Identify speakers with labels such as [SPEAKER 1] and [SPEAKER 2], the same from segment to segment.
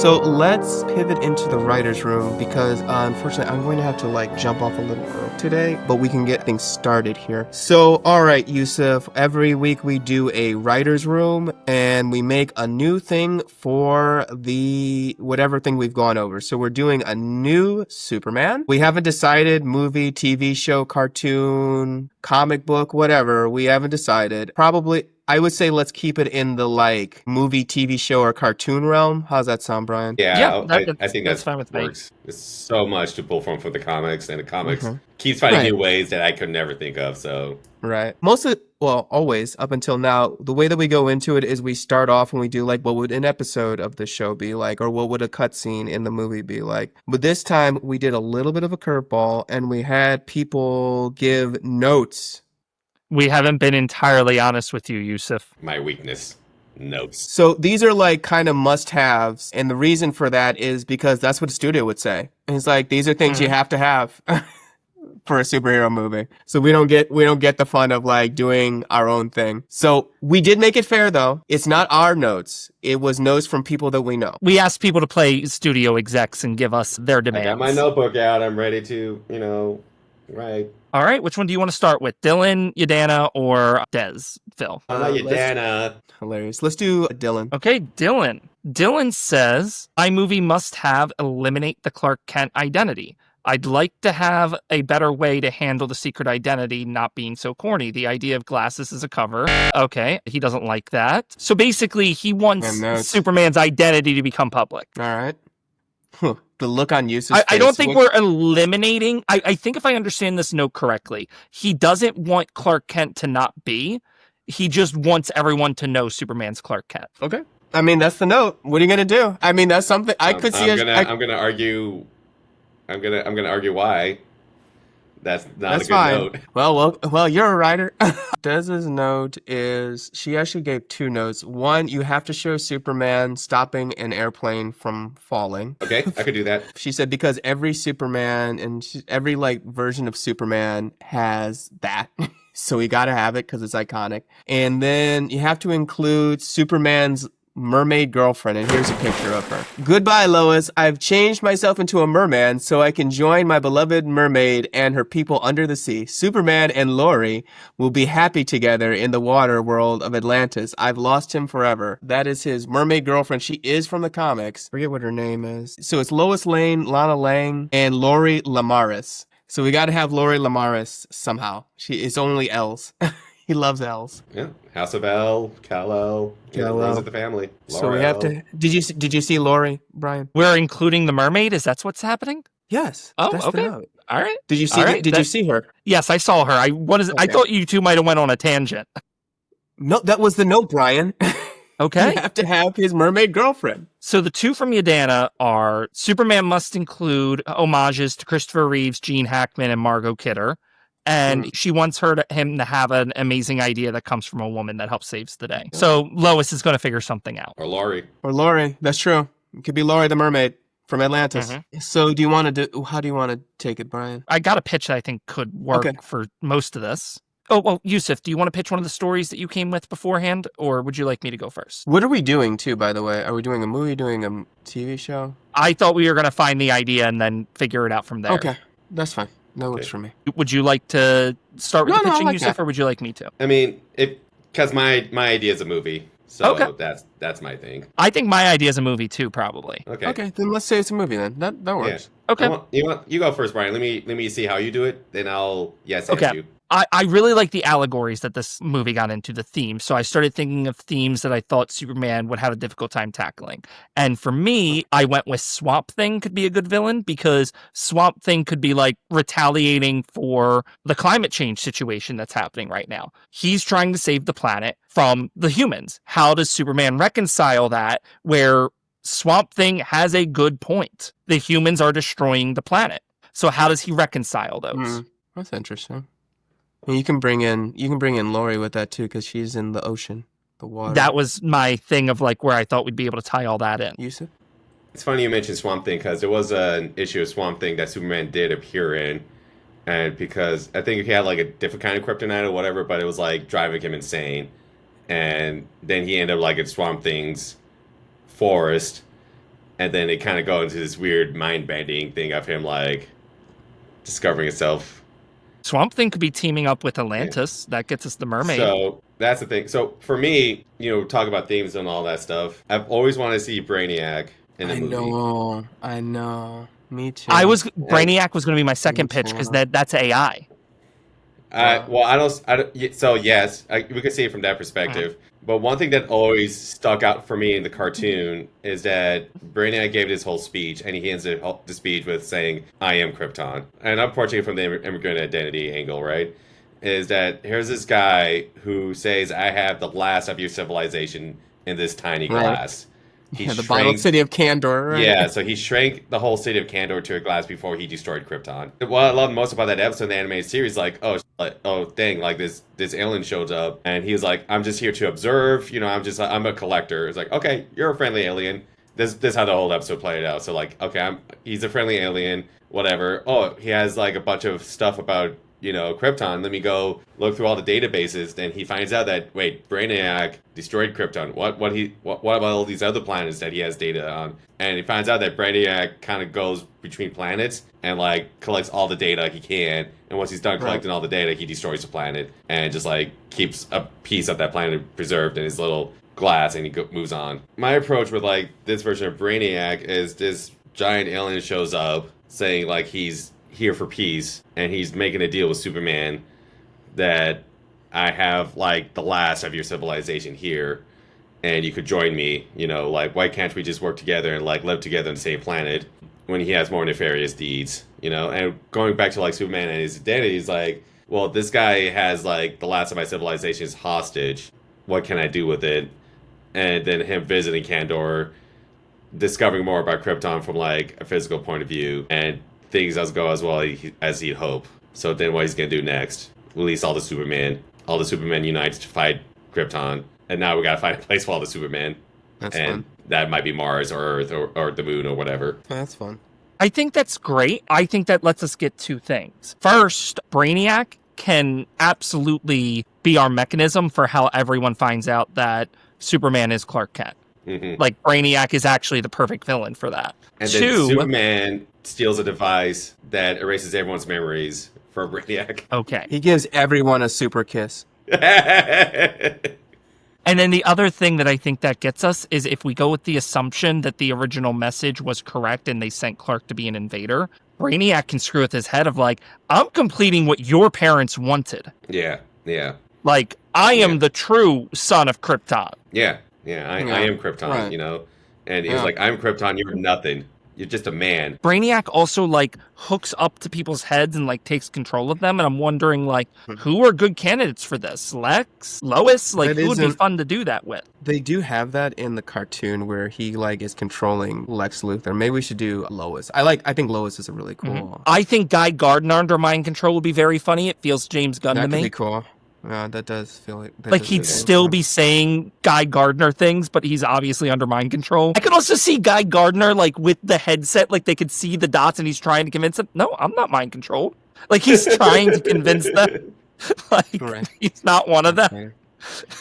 [SPEAKER 1] So let's pivot into the writer's room because unfortunately I'm going to have to jump off a little early today, but we can get things started here. So, all right, Yusuf, every week we do a writer's room and we make a new thing for the whatever thing we've gone over. So we're doing a new Superman. We haven't decided movie, TV show, cartoon, comic book, whatever. We haven't decided. Probably I would say let's keep it in the movie, TV show, or cartoon realm. How's that sound, Brian?
[SPEAKER 2] Yeah, I think
[SPEAKER 3] that's
[SPEAKER 2] that
[SPEAKER 3] fine with me.
[SPEAKER 2] works. It's so much to pull from for the comics, and the comics
[SPEAKER 1] Mhm.
[SPEAKER 2] keeps finding
[SPEAKER 1] Right.
[SPEAKER 2] new ways that I could never think of. So
[SPEAKER 1] Right. Always up until now, the way that we go into it is we start off and we do what would an episode of the show be like, or what would a cutscene in the movie be like. But this time we did a little bit of a curveball and we had people give notes.
[SPEAKER 3] We haven't been entirely honest with you, Yusuf.
[SPEAKER 2] my weakness, notes.
[SPEAKER 1] So these are kind of must-haves, and the reason for that is because that's what the studio would say. And it's these are things you have to have for a superhero movie. So we don't get the fun of doing our own thing. So we did make it fair though. It's not our notes. It was notes from people that we know.
[SPEAKER 3] We asked people to play studio execs and give us their
[SPEAKER 2] I
[SPEAKER 3] demands.
[SPEAKER 2] got my notebook out. I'm ready to, write.
[SPEAKER 3] All right, which one do you want to start with? Dylan, Yadana, or Dez? Phil?
[SPEAKER 2] Yadana.
[SPEAKER 1] Hilarious. Let's do Dylan.
[SPEAKER 3] Okay, Dylan. Dylan says, iMovie must have eliminate the Clark Kent identity. I'd like to have a better way to handle the secret identity not being so corny. The idea of glasses as a cover. Okay, he doesn't like that. So basically, he wants Superman's identity to become public.
[SPEAKER 1] All right. The look on Yusuf's face.
[SPEAKER 3] I don't think we're eliminating. I think if I understand this note correctly, he doesn't want Clark Kent to not be. He just wants everyone to know Superman's Clark Kent.
[SPEAKER 1] Okay. I mean, that's the note. What are you gonna do? I mean, that's something I could see.
[SPEAKER 2] I'm gonna argue. I'm gonna argue why. That's not
[SPEAKER 1] That's
[SPEAKER 2] a good
[SPEAKER 1] fine.
[SPEAKER 2] note.
[SPEAKER 1] Well, you're a writer. Dez's note is she actually gave two notes. One, you have to show Superman stopping an airplane from falling.
[SPEAKER 2] Okay, I could do that.
[SPEAKER 1] She said because every Superman and every version of Superman has that. So we got to have it because it's iconic. And then you have to include Superman's mermaid girlfriend, and here's a picture of her. Goodbye, Lois. I've changed myself into a merman so I can join my beloved mermaid and her people under the sea. Superman and Laurie will be happy together in the water world of Atlantis. I've lost him forever. That is his mermaid girlfriend. She is from the comics. Forget what her name is. So it's Lois Lane, Lana Lang, and Laurie Lamaris. So we got to have Laurie Lamaris somehow. It's only L's. He loves L's.
[SPEAKER 2] Yeah, House of L, Kal-El, runs of the family.
[SPEAKER 1] So we have to. Did you see Laurie, Brian?
[SPEAKER 3] We're including the mermaid. Is that what's happening?
[SPEAKER 1] Yes.
[SPEAKER 3] Oh,
[SPEAKER 1] that's
[SPEAKER 3] okay.
[SPEAKER 1] the note.
[SPEAKER 3] All right.
[SPEAKER 1] Did you see? Did you see her?
[SPEAKER 3] Yes, I saw her. I thought you two might have went on a tangent.
[SPEAKER 1] No, that was the note, Brian.
[SPEAKER 3] Okay.
[SPEAKER 1] You have to have his mermaid girlfriend.
[SPEAKER 3] So the two from Yadana are Superman must include homages to Christopher Reeves, Gene Hackman, and Margot Kidder. And she wants him to have an amazing idea that comes from a woman that helps saves the day. So Lois is going to figure something out.
[SPEAKER 2] Or Laurie.
[SPEAKER 1] That's true. It could be Laurie the mermaid from Atlantis.
[SPEAKER 3] Mm-hmm.
[SPEAKER 1] So how do you want to take it, Brian?
[SPEAKER 3] I got a pitch that I think could work for most of this. Oh, well, Yusuf, do you want to pitch one of the stories that you came with beforehand, or would you like me to go first?
[SPEAKER 1] What are we doing, too, by the way? Are we doing a movie, doing a TV show?
[SPEAKER 3] I thought we were going to find the idea and then figure it out from there.
[SPEAKER 1] Okay, that's fine. That works for me.
[SPEAKER 3] Would you like to start with the pitching,
[SPEAKER 1] like
[SPEAKER 3] Yusuf,
[SPEAKER 1] that.
[SPEAKER 3] or would you like me to?
[SPEAKER 2] I mean, because my idea is a movie, so that's my thing.
[SPEAKER 3] I think my idea is a movie too, probably.
[SPEAKER 2] Okay,
[SPEAKER 1] then let's say it's a movie then. That works.
[SPEAKER 2] Yeah.
[SPEAKER 3] Okay.
[SPEAKER 2] You go first, Brian. Let me see how you do it. Then I'll ask you.
[SPEAKER 3] I really like the allegories that this movie got into, the themes. So I started thinking of themes that I thought Superman would have a difficult time tackling. And for me, I went with Swamp Thing could be a good villain because Swamp Thing could be retaliating for the climate change situation that's happening right now. He's trying to save the planet from the humans. How does Superman reconcile that where Swamp Thing has a good point? The humans are destroying the planet. So how does he reconcile those?
[SPEAKER 1] That's interesting. And you can bring in Laurie with that too, because she's in the ocean, the water.
[SPEAKER 3] That was my thing of where I thought we'd be able to tie all that in.
[SPEAKER 1] Yusuf?
[SPEAKER 2] It's funny you mentioned Swamp Thing because there was an issue of Swamp Thing that Superman did appear in, and because I think he had a different kind of kryptonite or whatever, but it was driving him insane, and then he ended up in Swamp Thing's forest, and then it kind of go into this weird mind bending thing of him like discovering himself.
[SPEAKER 3] Swamp Thing could be teaming up with
[SPEAKER 2] Yeah.
[SPEAKER 3] Atlantis. That gets us the mermaid.
[SPEAKER 2] So that's the thing. So for me, talk about themes and all that stuff. I've always wanted to see Brainiac in a movie.
[SPEAKER 1] I know. Me too.
[SPEAKER 3] Brainiac was going to be my second pitch because that's AI.
[SPEAKER 2] Well, I don't. So yes, we could see it from that perspective. But one thing that always stuck out for me in the cartoon is that Brainiac gave this whole speech, and he ends the speech with saying, "I am Krypton." And unfortunately, from the immigrant identity angle, right, is that here's this guy who says, "I have the last of your civilization in this tiny glass."
[SPEAKER 1] The bottled city of Kandor, right?
[SPEAKER 2] Yeah, so he shrank the whole city of Kandor to a glass before he destroyed Krypton. What I love most about that episode in the animated series, like, oh dang, like this alien shows up, and he's like, I'm just here to observe, I'm a collector. It's like, okay, you're a friendly alien. This is how the whole episode played out. So like, okay, he's a friendly alien, whatever. Oh, he has like a bunch of stuff about Krypton. Let me go look through all the databases. Then he finds out that wait, Brainiac destroyed Krypton. What about all these other planets that he has data on? And he finds out that Brainiac kind of goes between planets and like collects all the data he can. And once he's done collecting all the data, he destroys the planet and just like keeps a piece of that planet preserved in his little glass, and he moves on. My approach with like this version of Brainiac is this giant alien shows up saying like he's here for peace, and he's making a deal with Superman that I have like the last of your civilization here, and you could join me. Like why can't we just work together and like live together on the same planet? When he has more nefarious deeds, and going back to like Superman and his identity, he's like, well, this guy has like the last of my civilization is hostage. What can I do with it? And then him visiting Kandor, discovering more about Krypton from like a physical point of view, and things doesn't go as well as he'd hope. So then what he's going to do next? Release all the Superman. All the Superman unites to fight Krypton. And now we got to find a place for all the Superman.
[SPEAKER 1] That's fun.
[SPEAKER 2] That might be Mars or Earth or the moon or whatever.
[SPEAKER 1] That's fun.
[SPEAKER 3] I think that's great. I think that lets us get two things. First, Brainiac can absolutely be our mechanism for how everyone finds out that Superman is Clark Kent.
[SPEAKER 2] Mm-hmm.
[SPEAKER 3] Like, Brainiac is actually the perfect villain for that.
[SPEAKER 2] And then Superman steals a device that erases everyone's memories for Brainiac.
[SPEAKER 3] Okay.
[SPEAKER 1] He gives everyone a super kiss.
[SPEAKER 3] And then the other thing that I think that gets us is if we go with the assumption that the original message was correct and they sent Clark to be an invader, Brainiac can screw with his head of like, I'm completing what your parents wanted.
[SPEAKER 2] Yeah.
[SPEAKER 3] Like, I am the true son of Krypton.
[SPEAKER 2] Yeah, I am Krypton,
[SPEAKER 1] right.
[SPEAKER 2] And he's like, I'm Krypton, you're nothing. You're just a man.
[SPEAKER 3] Brainiac also, like, hooks up to people's heads and, like, takes control of them. And I'm wondering, like, who are good candidates for this? Lex? Lois? Like, who would be fun to do that with?
[SPEAKER 1] They do have that in the cartoon where he, like, is controlling Lex Luthor. Maybe we should do Lois. I think Lois is a really cool.
[SPEAKER 3] Mm-hmm. I think Guy Gardner under mind control would be very funny. It feels James Gunn to me.
[SPEAKER 1] That could be cool. Yeah, that does feel like...
[SPEAKER 3] Like, he'd still be saying Guy Gardner things, but he's obviously under mind control. I could also see Guy Gardner, like, with the headset, like, they could see the dots and he's trying to convince them, no, I'm not mind controlled. Like, he's trying to convince them. Like, he's not one of them.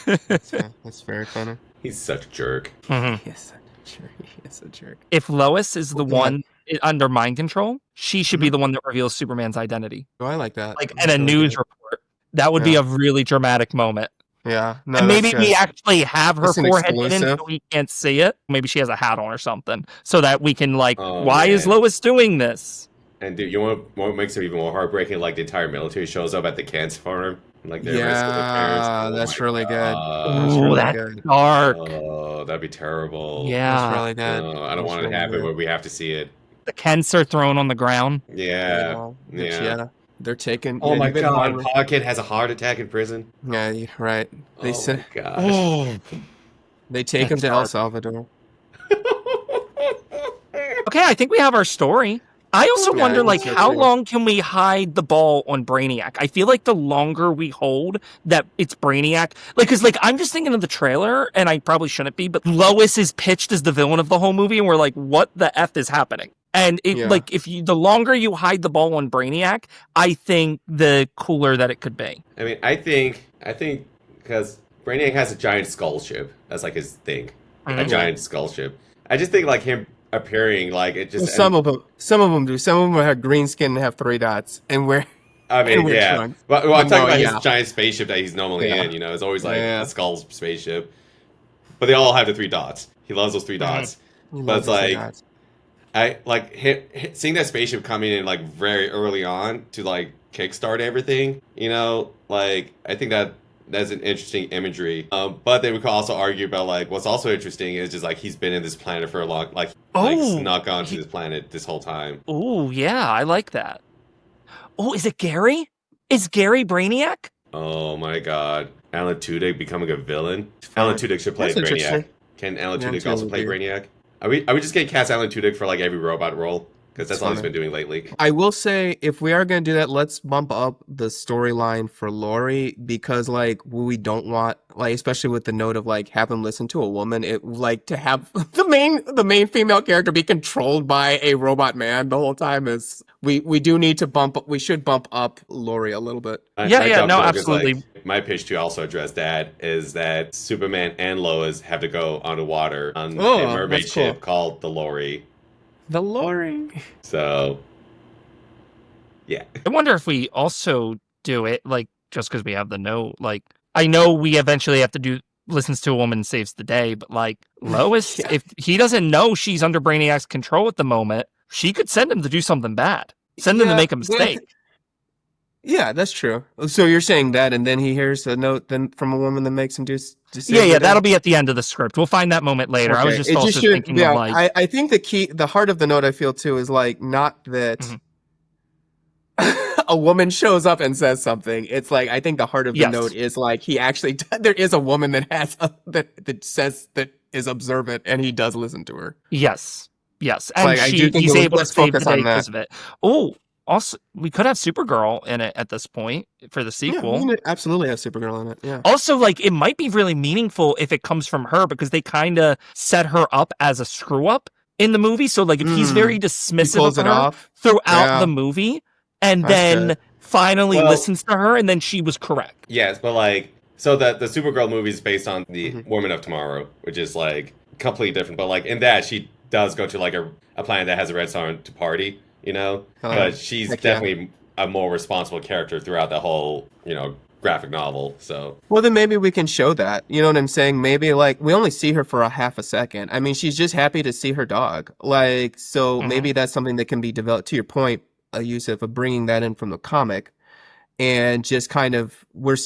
[SPEAKER 1] That's very funny.
[SPEAKER 2] He's such a jerk.
[SPEAKER 3] Mm-hmm.
[SPEAKER 1] He's a jerk.
[SPEAKER 3] If Lois is the one under mind control, she should be the one that reveals Superman's identity.
[SPEAKER 1] Oh, I like that.
[SPEAKER 3] Like, in a news report. That would be a really dramatic moment.
[SPEAKER 1] Yeah. No,
[SPEAKER 3] and maybe we actually have her forehead hidden so we can't see it. Maybe she has a hat on or something so that we can, like, why is Lois doing this?
[SPEAKER 2] And dude, you want what makes it even more heartbreaking? Like, the entire military shows up at the Kent's farm. Like, they're arresting their parents.
[SPEAKER 1] That's really good.
[SPEAKER 3] Oh, that's dark.
[SPEAKER 2] Oh, that'd be terrible.
[SPEAKER 3] Yeah.
[SPEAKER 1] That's really good.
[SPEAKER 2] I don't want it to happen where we have to see it.
[SPEAKER 3] The Kents are thrown on the ground.
[SPEAKER 2] Yeah.
[SPEAKER 1] They're taken.
[SPEAKER 2] Oh my god, Pocket has a heart attack in prison.
[SPEAKER 1] Yeah, right. They said,
[SPEAKER 2] gosh.
[SPEAKER 1] They take him to El Salvador.
[SPEAKER 3] Okay, I think we have our story. I also wonder, like, how long can we hide the ball on Brainiac? I feel like the longer we hold that it's Brainiac, like, because, like, I'm just thinking of the trailer, and I probably shouldn't be, but Lois is pitched as the villain of the whole movie, and we're like, what the F is happening? And like, the longer you hide the ball on Brainiac, I think the cooler that it could be.
[SPEAKER 2] I mean, I think because Brainiac has a giant skull ship. That's like his thing, a giant skull ship. I just think like him appearing. Like it
[SPEAKER 1] Well,
[SPEAKER 2] just.
[SPEAKER 1] some of them do. Some of them have green skin and have 3 dots, and wear
[SPEAKER 2] I
[SPEAKER 1] and
[SPEAKER 2] mean,
[SPEAKER 1] wear
[SPEAKER 2] yeah.
[SPEAKER 1] trunks.
[SPEAKER 2] But well, I'm
[SPEAKER 1] But
[SPEAKER 2] talking
[SPEAKER 1] no,
[SPEAKER 2] about his
[SPEAKER 1] yeah,
[SPEAKER 2] giant spaceship that he's normally
[SPEAKER 1] yeah,
[SPEAKER 2] in. You know, it's always like a
[SPEAKER 1] yeah.
[SPEAKER 2] skull spaceship. But they all have the 3 dots. He loves those three
[SPEAKER 3] Hmm.
[SPEAKER 2] dots.
[SPEAKER 1] He
[SPEAKER 2] But
[SPEAKER 1] loves
[SPEAKER 2] it's
[SPEAKER 1] his three
[SPEAKER 2] like
[SPEAKER 1] dots.
[SPEAKER 2] I like seeing that spaceship coming in like very early on to like kickstart everything. You know, like I think that's an interesting imagery. But then we could also argue about like what's also interesting is just like he's been in this planet for a long like
[SPEAKER 3] Oh,
[SPEAKER 2] snuck onto
[SPEAKER 3] he,
[SPEAKER 2] this planet this whole time.
[SPEAKER 3] oh yeah, I like that. Oh, is it Gary? Is Gary Brainiac?
[SPEAKER 2] Oh my God, Alan Tudyk becoming a villain.
[SPEAKER 1] It's
[SPEAKER 2] Alan
[SPEAKER 1] fine.
[SPEAKER 2] Tudyk should play
[SPEAKER 1] That's
[SPEAKER 2] Brainiac.
[SPEAKER 1] interesting.
[SPEAKER 2] Can Alan
[SPEAKER 1] Yeah, I'm
[SPEAKER 2] Tudyk
[SPEAKER 1] sure it
[SPEAKER 2] also
[SPEAKER 1] would
[SPEAKER 2] play
[SPEAKER 1] be.
[SPEAKER 2] Brainiac? Are we just gonna cast Alan Tudyk for like every robot role? Because
[SPEAKER 1] It's
[SPEAKER 2] that's all he's
[SPEAKER 1] fine.
[SPEAKER 2] been doing lately.
[SPEAKER 1] I will say, if we are going to do that, let's bump up the storyline for Lori because, like, we don't want, like, especially with the note of like have him listen to a woman. It like to have the main female character be controlled by a robot man the whole time is we do need to bump. We should bump up Lori a little bit.
[SPEAKER 3] Yeah,
[SPEAKER 2] My
[SPEAKER 3] yeah,
[SPEAKER 2] dumb
[SPEAKER 3] no,
[SPEAKER 2] joke is like
[SPEAKER 3] absolutely.
[SPEAKER 2] my pitch to also address that is that Superman and Lois have to go on water on a
[SPEAKER 1] Oh,
[SPEAKER 2] mermaid
[SPEAKER 1] that's cool.
[SPEAKER 2] ship called the Lori.
[SPEAKER 1] The Lori.
[SPEAKER 2] So yeah,
[SPEAKER 3] I wonder if we also do it like just because we have the note. Like, I know we eventually have to do listens to a woman saves the day, but like Lois,
[SPEAKER 1] Yeah,
[SPEAKER 3] if he doesn't know she's under Brainiac's control at the moment, she could send him to do something bad, send him to
[SPEAKER 1] yeah,
[SPEAKER 3] make a mistake.
[SPEAKER 1] yeah. That's true. So you're saying that, and then he hears a note then from a woman that makes him to
[SPEAKER 3] Yeah,
[SPEAKER 1] save
[SPEAKER 3] yeah,
[SPEAKER 1] the day.
[SPEAKER 3] that'll be at the end of the script. We'll find that moment later. I was
[SPEAKER 1] Okay,
[SPEAKER 3] just
[SPEAKER 1] it just
[SPEAKER 3] also
[SPEAKER 1] should.
[SPEAKER 3] thinking of
[SPEAKER 1] Yeah,
[SPEAKER 3] like,
[SPEAKER 1] I think the heart of the note I feel too is like not that
[SPEAKER 3] mhm.
[SPEAKER 1] a woman shows up and says something. It's like I think the heart of the note
[SPEAKER 3] Yes,
[SPEAKER 1] is like he actually there is a woman that has that says that is observant and he does listen to her.
[SPEAKER 3] yes, yes, and
[SPEAKER 1] Like I do think
[SPEAKER 3] he's able to
[SPEAKER 1] let's
[SPEAKER 3] save the
[SPEAKER 1] focus
[SPEAKER 3] day
[SPEAKER 1] on that.
[SPEAKER 3] because of it. Oh, also we could have Supergirl in it at this point for the
[SPEAKER 1] Yeah, we
[SPEAKER 3] sequel.
[SPEAKER 1] can absolutely have Supergirl in it. Yeah.
[SPEAKER 3] Also, like, it might be really meaningful if it comes from her because they kind of set her up as a screw up in the movie. So, like, if he's very
[SPEAKER 1] Mm, he
[SPEAKER 3] dismissive of
[SPEAKER 1] pulls it
[SPEAKER 3] her
[SPEAKER 1] off.
[SPEAKER 3] throughout the
[SPEAKER 1] Yeah,
[SPEAKER 3] movie and
[SPEAKER 1] that's good.
[SPEAKER 3] then finally
[SPEAKER 2] well,
[SPEAKER 3] listens to her and then she was correct.
[SPEAKER 2] yes, but like so the Supergirl movie is based on the
[SPEAKER 1] Hmm.
[SPEAKER 2] Woman of Tomorrow, which is like completely different. But like in that, she does go to like a planet that has a red sun to party, you know.
[SPEAKER 1] Hell yeah.
[SPEAKER 2] But she's
[SPEAKER 1] Heck yeah.
[SPEAKER 2] definitely a more responsible character throughout the whole, you know, graphic novel. So
[SPEAKER 1] Well, then maybe we can show that. You know what I'm saying? Maybe like we only see her for a half a second. I mean, she's just happy to see her dog. Like, so
[SPEAKER 3] Hmm.
[SPEAKER 1] maybe that's something that can be developed. To your point, Yusuf, of bringing that in from the comic, and just kind of we're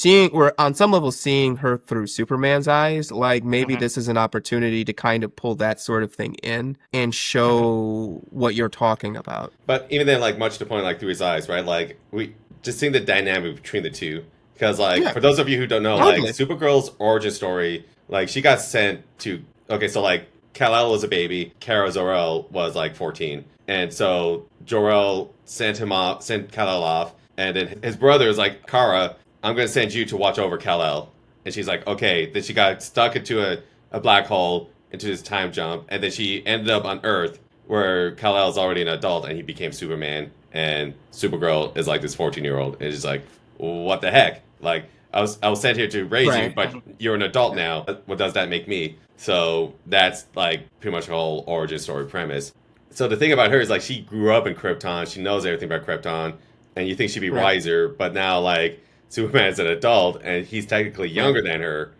[SPEAKER 1] on some level seeing her through Superman's eyes. Like maybe
[SPEAKER 3] Hmm.
[SPEAKER 1] this is an opportunity to kind of pull that sort of thing in and
[SPEAKER 3] Hmm.
[SPEAKER 1] show what you're talking about.
[SPEAKER 2] but even then, like much to the point, like through his eyes, right? Like we just seeing the dynamic between the two. Because like
[SPEAKER 1] Yeah,
[SPEAKER 2] for those of you who don't know, like
[SPEAKER 1] totally.
[SPEAKER 2] Supergirl's origin story, like she got sent to okay, so like Kal-El was a baby, Kara Zor-El was like 14, and so Jor-El sent Kal-El off, and then his brother is like, Kara, I'm gonna send you to watch over Kal-El, and she's like, okay. Then she got stuck into a black hole into this time jump, and then she ended up on Earth where Kal-El is already an adult and he became Superman, and Supergirl is like this 14-year-old, and it's like, what the heck? Like I was sent here to raise you,
[SPEAKER 1] Right.
[SPEAKER 2] but you're an adult now. What does that make me? So that's like pretty much the whole origin story premise. So the thing about her is like she grew up in Krypton, she knows everything about Krypton, and you think she'd be
[SPEAKER 1] Right.
[SPEAKER 2] wiser, but now like Superman's an adult and he's technically
[SPEAKER 1] Right.
[SPEAKER 2] younger than her.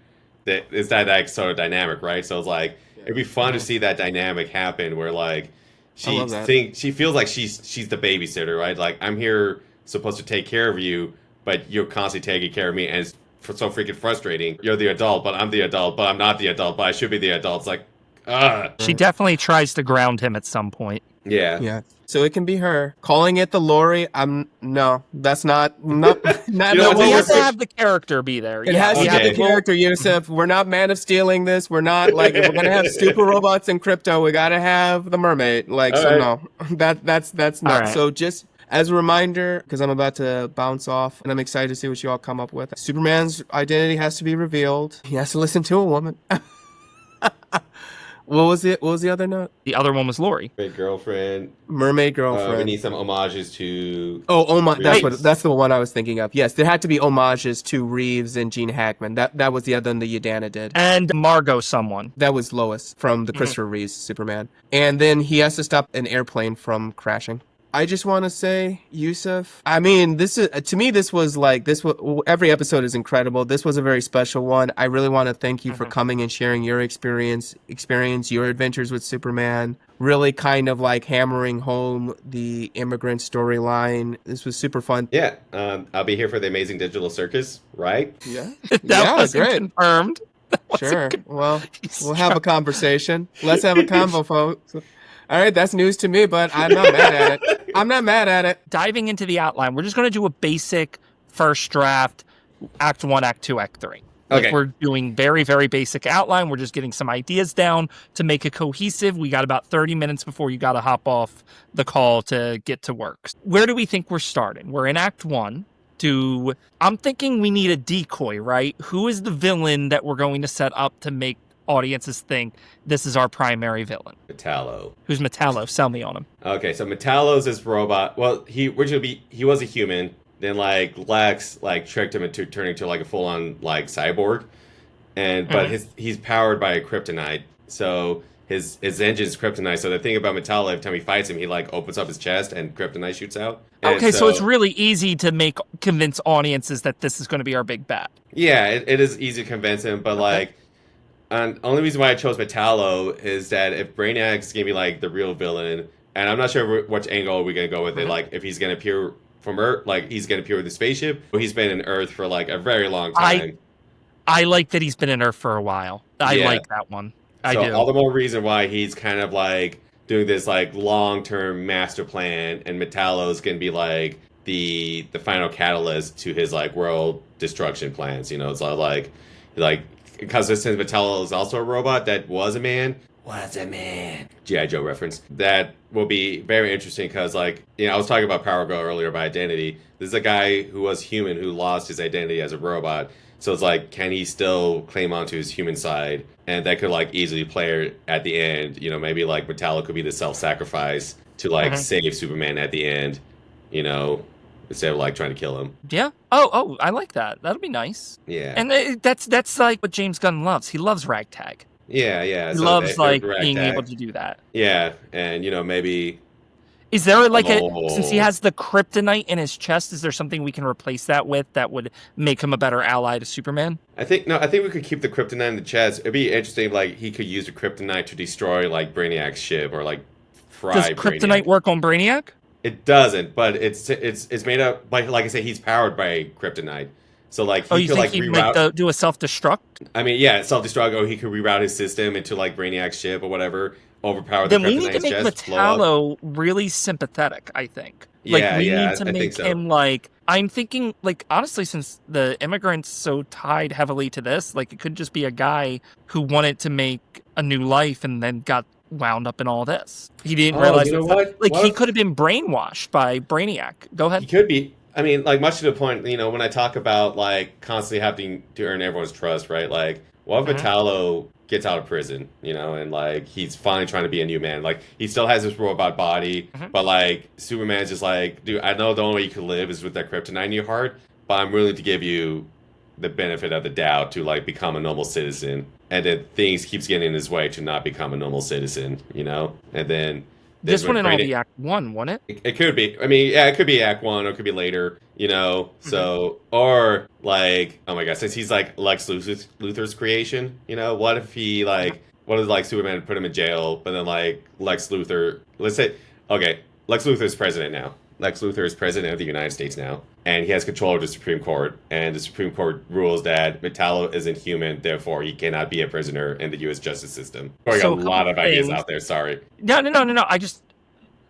[SPEAKER 2] That is that sort of dynamic, right? So it's like it'd be fun to
[SPEAKER 1] Yeah.
[SPEAKER 2] see that dynamic happen where like
[SPEAKER 1] I
[SPEAKER 2] she
[SPEAKER 1] love that.
[SPEAKER 2] she feels like she's the babysitter, right? Like I'm here supposed to take care of you, but you're constantly taking care of me, and it's so freaking frustrating. You're the adult, but I'm the adult, but I'm not the adult, but I should be the adult. It's like, ah,
[SPEAKER 3] She
[SPEAKER 1] Right.
[SPEAKER 3] definitely tries to ground him at some point.
[SPEAKER 2] yeah.
[SPEAKER 1] Yeah. So it can be her calling it the Lori. No, that's not not not
[SPEAKER 2] You know
[SPEAKER 1] no.
[SPEAKER 2] what,
[SPEAKER 3] We
[SPEAKER 2] Well,
[SPEAKER 3] have to
[SPEAKER 2] we're-
[SPEAKER 3] have the character be there.
[SPEAKER 1] It
[SPEAKER 3] Yeah,
[SPEAKER 1] has
[SPEAKER 3] we
[SPEAKER 1] to
[SPEAKER 3] have
[SPEAKER 1] be
[SPEAKER 2] Okay.
[SPEAKER 1] the character, Yusuf. We're not Man of Stealing this. We're not like if we're gonna have super robots in crypto. We gotta have the mermaid. Like
[SPEAKER 2] All
[SPEAKER 1] so,
[SPEAKER 2] right.
[SPEAKER 1] no, that's
[SPEAKER 3] All
[SPEAKER 1] not.
[SPEAKER 3] right.
[SPEAKER 1] So just as a reminder, because I'm about to bounce off, and I'm excited to see what you all come up with. Superman's identity has to be revealed. He has to listen to a woman. What was it? What was the other note?
[SPEAKER 3] The other one was Lori.
[SPEAKER 2] Great girlfriend.
[SPEAKER 1] Mermaid
[SPEAKER 2] We
[SPEAKER 1] girlfriend.
[SPEAKER 2] need some homages to.
[SPEAKER 1] Oh,
[SPEAKER 2] Reeves.
[SPEAKER 1] that's the one I was thinking of. Yes, there had to be homages to Reeves and Gene Hackman. That was the other one that Yadana did.
[SPEAKER 3] And Margot someone.
[SPEAKER 1] That was Lois from the Christopher Reeves Superman. And then he has to stop an airplane from crashing. I just want to say, Yusuf, I mean, this is, to me, this was every episode is incredible. This was a very special one. I really want to thank you for coming and sharing your experience, your adventures with Superman, really kind of like hammering home the immigrant storyline. This was super fun.
[SPEAKER 2] Yeah, I'll be here for the Amazing Digital Circus, right?
[SPEAKER 1] Yeah.
[SPEAKER 3] That wasn't
[SPEAKER 1] great.
[SPEAKER 3] confirmed.
[SPEAKER 1] Sure. Well, we'll have a conversation. Let's have a convo, folks. All right, that's news to me, but I'm not mad at it. I'm not mad at it.
[SPEAKER 3] Diving into the outline, we're just going to do a basic first draft, Act 1, Act 2, Act 3.
[SPEAKER 2] Okay.
[SPEAKER 3] We're doing very, very basic outline. We're just getting some ideas down to make it cohesive. We got about 30 minutes before you got to hop off the call to get to work. Where do we think we're starting? We're in Act 1. I'm thinking we need a decoy, right? Who is the villain that we're going to set up to make audiences think this is our primary villain?
[SPEAKER 2] Metallo.
[SPEAKER 3] Who's Metallo? Sell me on him.
[SPEAKER 2] Okay, so Metallo's this robot. Well, he was a human. Then like Lex tricked him into turning to like a full on like cyborg, but he's powered by a kryptonite. So his engine's kryptonite. So the thing about Metallo, every time he fights him, he like opens up his chest and kryptonite shoots out.
[SPEAKER 3] Okay, so it's really easy to convince audiences that this is going to be our big bad.
[SPEAKER 2] Yeah, it is easy to convince him, but like. And only reason why I chose Metallo is that if Brainiac's gonna be like the real villain, and I'm not sure which angle we're gonna go with it, like if he's gonna appear from Earth, like he's gonna appear with the spaceship, or he's been in Earth for like a very long time.
[SPEAKER 3] I like that he's been in Earth for a while. I like that one. I do.
[SPEAKER 2] All the more reason why he's kind of like doing this like long-term master plan, and Metallo's gonna be like the final catalyst to his like world destruction plans. You know, it's all like because since Metallo is also a robot that was a man. G.I. Joe reference. That will be very interesting because, like, I was talking about Power Girl earlier by identity. This is a guy who was human who lost his identity as a robot. So it's like, can he still claim onto his human side? And that could, like, easily play at the end. You know, maybe, like, Metallo could be the self-sacrifice to, like, save Superman at the end, instead of like trying to kill him.
[SPEAKER 3] Yeah. Oh, I like that. That'll be nice.
[SPEAKER 2] Yeah.
[SPEAKER 3] And that's like what James Gunn loves. He loves ragtag.
[SPEAKER 2] Yeah.
[SPEAKER 3] He loves being able to do that.
[SPEAKER 2] Yeah, and maybe.
[SPEAKER 3] Is there like since he has the kryptonite in his chest, is there something we can replace that with that would make him a better ally to Superman?
[SPEAKER 2] I think we could keep the kryptonite in the chest. It'd be interesting, like he could use the kryptonite to destroy like Brainiac's ship or like fry.
[SPEAKER 3] Does kryptonite work on Brainiac?
[SPEAKER 2] It doesn't, but it's made up by, like I say, he's powered by kryptonite. So like he could like reroute.
[SPEAKER 3] Do a self-destruct?
[SPEAKER 2] I mean, yeah, self-destruct. Or he could reroute his system into like Brainiac's ship or whatever. Overpower the kryptonite's chest.
[SPEAKER 3] Then we need to make Metallo really sympathetic, I think. We need to make him like. I'm thinking, like, honestly, since the immigrant's so tied heavily to this, like, it could just be a guy who wanted to make a new life and then got wound up in all this. He didn't realize.
[SPEAKER 2] You know what?
[SPEAKER 3] He could have been brainwashed by Brainiac. Go ahead.
[SPEAKER 2] He could be. I mean, like, much to the point, when I talk about, like, constantly having to earn everyone's trust, right? Like, what if Metallo gets out of prison, and, like, he's finally trying to be a new man. Like, he still has this robot body, but, like, Superman's just like, dude, I know the only way you can live is with that kryptonite in your heart, but I'm willing to give you the benefit of the doubt to, like, become a normal citizen. And then things keeps getting in his way to not become a normal citizen, And then...
[SPEAKER 3] This wouldn't all be Act 1, wouldn't
[SPEAKER 2] it? It could be. I mean, yeah, it could be Act 1 or it could be later, So, or, like, oh my God, since he's, like, Lex Luthor's creation, what if he, like, what if, like, Superman put him in jail, but then, like, Lex Luthor, let's say, okay, Lex Luthor is president now. Lex Luthor is president of the United States now, and he has control of the Supreme Court, and the Supreme Court rules that Metallo isn't human, therefore he cannot be a prisoner in the U.S. justice system. Throwing a lot of ideas out there, sorry.
[SPEAKER 3] No. I just...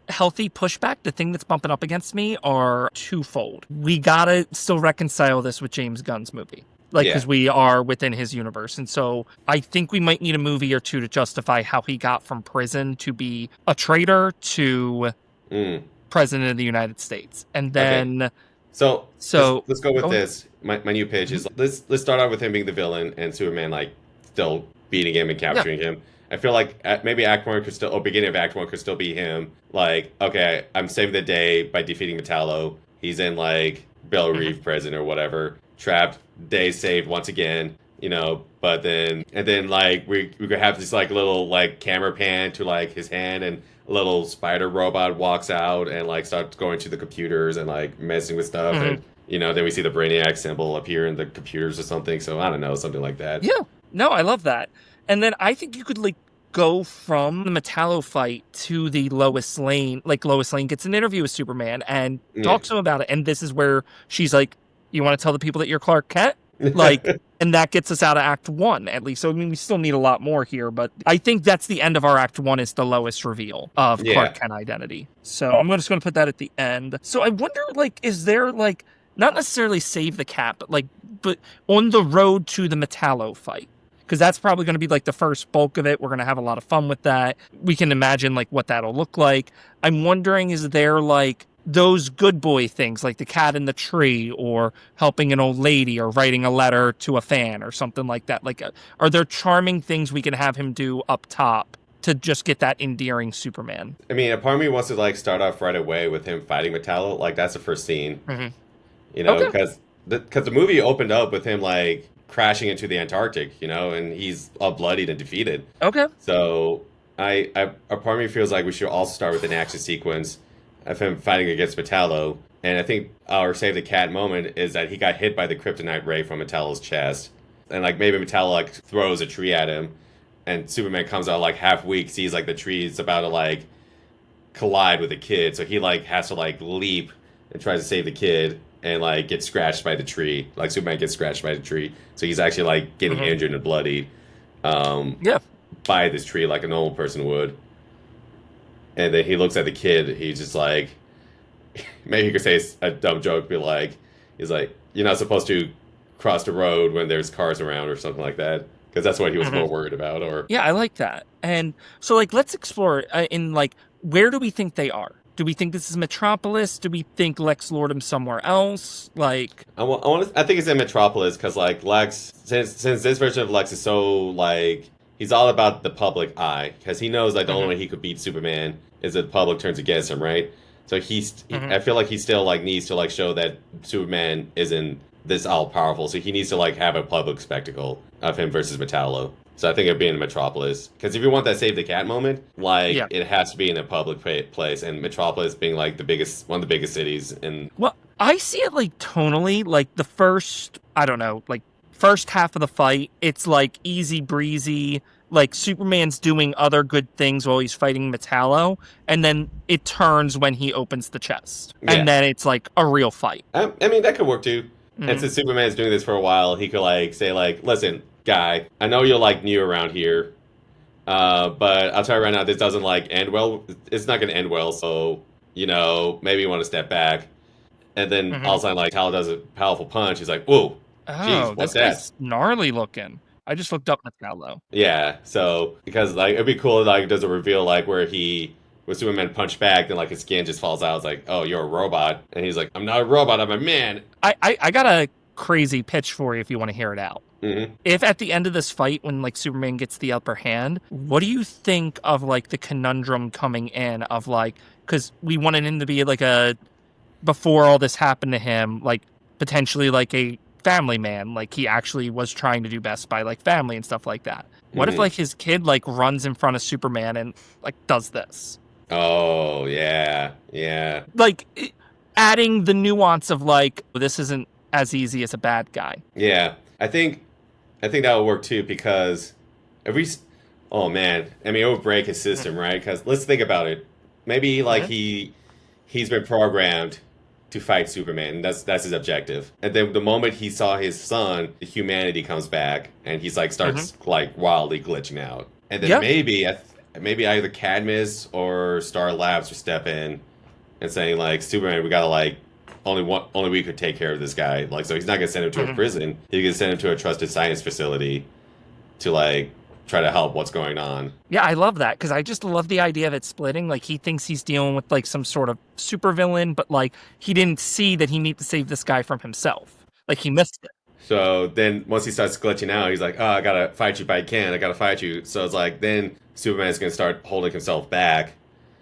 [SPEAKER 3] Healthy pushback, the thing that's bumping up against me are twofold. We gotta still reconcile this with James Gunn's movie. Because we are within his universe. And so I think we might need a movie or two to justify how he got from prison to be a traitor to... president of the United States, and then
[SPEAKER 2] let's go with this. My new pitch is let's start out with him being the villain and Superman like still beating him and capturing him, I feel like maybe Act One could still, or beginning of Act One could still be him. Like, okay, I'm saving the day by defeating Metallo. He's in like Belle
[SPEAKER 3] Mhm.
[SPEAKER 2] Reve prison or whatever, trapped. Day saved once again. But then like we could have this like little like camera pan to like his hand, and a little spider robot walks out and like starts going to the computers and like messing with stuff,
[SPEAKER 3] Mhm.
[SPEAKER 2] and then we see the Brainiac symbol appear in the computers or something. So I don't know, something like that.
[SPEAKER 3] Yeah. No, I love that. And then I think you could like go from the Metallo fight to the Lois Lane. Like Lois Lane gets an interview with Superman and
[SPEAKER 2] Yeah.
[SPEAKER 3] talks to him about it. And this is where she's like, "You want to tell the people that you're Clark Kent?" Like, and that gets us out of Act One, at least. So I mean, we still need a lot more here, but I think that's the end of our Act One, is the Lois reveal of
[SPEAKER 2] Yeah.
[SPEAKER 3] Clark Kent identity. So I'm just going to put that at the end. So I wonder, like, is there like not necessarily save the cat, but on the road to the Metallo fight? Because that's probably going to be like the first bulk of it. We're going to have a lot of fun with that. We can imagine like what that'll look like. I'm wondering, is there like those good boy things, like the cat in the tree, or helping an old lady, or writing a letter to a fan, or something like that? Like, are there charming things we can have him do up top to just get that endearing Superman?
[SPEAKER 2] I mean, a part of me wants to like start off right away with him fighting Metallo. Like that's the first scene,
[SPEAKER 3] Mm-hmm. Okay.
[SPEAKER 2] because the movie opened up with him like crashing into the Antarctic, and he's all bloodied and defeated.
[SPEAKER 3] Okay.
[SPEAKER 2] So a part of me feels like we should also start with an action sequence of him fighting against Metallo. And I think our save the cat moment is that he got hit by the kryptonite ray from Metallo's chest, and like maybe Metallo like throws a tree at him, and Superman comes out like half weak, sees like the tree is about to like collide with the kid, so he like has to like leap and tries to save the kid, and like gets scratched by the tree. Like Superman gets scratched by the tree, so he's actually like getting
[SPEAKER 3] Mhm.
[SPEAKER 2] injured and bloodied, um,
[SPEAKER 3] Yeah.
[SPEAKER 2] by this tree like a normal person would. And then he looks at the kid. He's just like, maybe he could say a dumb joke, be like, he's like, "You're not supposed to cross the road when there's cars around," or something like that, because that's what he was
[SPEAKER 3] Mhm.
[SPEAKER 2] more worried about. Or
[SPEAKER 3] Yeah, I like that. And so, like, let's explore in like, where do we think they are? Do we think this is Metropolis? Do we think Lex Lordum somewhere else? Like,
[SPEAKER 2] I think it's in Metropolis because like Lex, since this version of Lex is so like he's all about the public eye, because he knows like the only
[SPEAKER 3] Mhm.
[SPEAKER 2] way he could beat Superman is if the public turns against him, right? So
[SPEAKER 3] Mhm.
[SPEAKER 2] I feel like he still like needs to like show that Superman isn't this all powerful, so he needs to like have a public spectacle of him versus Metallo. So I think it'd be in Metropolis, because if you want that save the cat moment, like
[SPEAKER 3] Yeah.
[SPEAKER 2] it has to be in a public place, and Metropolis being like one of the biggest cities in.
[SPEAKER 3] well, I see it like tonally, like the first, I don't know, like first half of the fight, it's like easy breezy. Like Superman's doing other good things while he's fighting Metallo, and then it turns when he opens the chest,
[SPEAKER 2] Yeah.
[SPEAKER 3] and then it's like a real fight.
[SPEAKER 2] I mean, that could work too. And
[SPEAKER 3] Mhm.
[SPEAKER 2] since Superman's doing this for a while, he could like say like, "Listen, guy, I know you're like new around here, but I'll tell you right now, this doesn't like end well. It's not going to end well. So maybe you want to step back." And then all
[SPEAKER 3] Mhm.
[SPEAKER 2] of a sudden, like Tal does a powerful punch. He's like, "Whoa, jeez,
[SPEAKER 3] Oh,
[SPEAKER 2] what's
[SPEAKER 3] this
[SPEAKER 2] that?"
[SPEAKER 3] guy's gnarly looking. I just looked up Metallo.
[SPEAKER 2] Yeah. So because like it'd be cool, like it does a reveal like where Superman punched back, then like his skin just falls out. It's like, "Oh, you're a robot," and he's like, "I'm not a robot. I'm a man."
[SPEAKER 3] I got a crazy pitch for you if you want to hear it out.
[SPEAKER 2] Mm-hmm.
[SPEAKER 3] If at the end of this fight, when like Superman gets the upper hand, what do you think of like the conundrum coming in of like, because we wanted him to be like before all this happened to him, like potentially like a family man, like he actually was trying to do best by like family and stuff like that. What if
[SPEAKER 2] Mhm.
[SPEAKER 3] like his kid like runs in front of Superman and like does this?
[SPEAKER 2] Oh yeah, yeah.
[SPEAKER 3] Like adding the nuance of like, this isn't as easy as a bad guy.
[SPEAKER 2] Yeah, I think that would work too, because if we, oh man, I mean it would break his system, right? Because let's think about it. Maybe like
[SPEAKER 3] Mhm.
[SPEAKER 2] he's been programmed to fight Superman, and that's his objective. And then the moment he saw his son, the humanity comes back, and he's like starts like wildly glitching out. And then
[SPEAKER 3] Yeah.
[SPEAKER 2] maybe either Cadmus or Star Labs would step in and saying like, "Superman, we gotta like only we could take care of this guy." Like, so he's not gonna send him to a
[SPEAKER 3] Mhm.
[SPEAKER 2] prison. He's gonna send him to a trusted science facility to like try to help what's going on.
[SPEAKER 3] Yeah, I love that because I just love the idea of it splitting. Like he thinks he's dealing with like some sort of supervillain, but like he didn't see that he needs to save this guy from himself. Like he missed it.
[SPEAKER 2] So then once he starts glitching out, he's like, oh, I gotta fight you, but I can't. I gotta fight you. So it's like then Superman's gonna start holding himself back,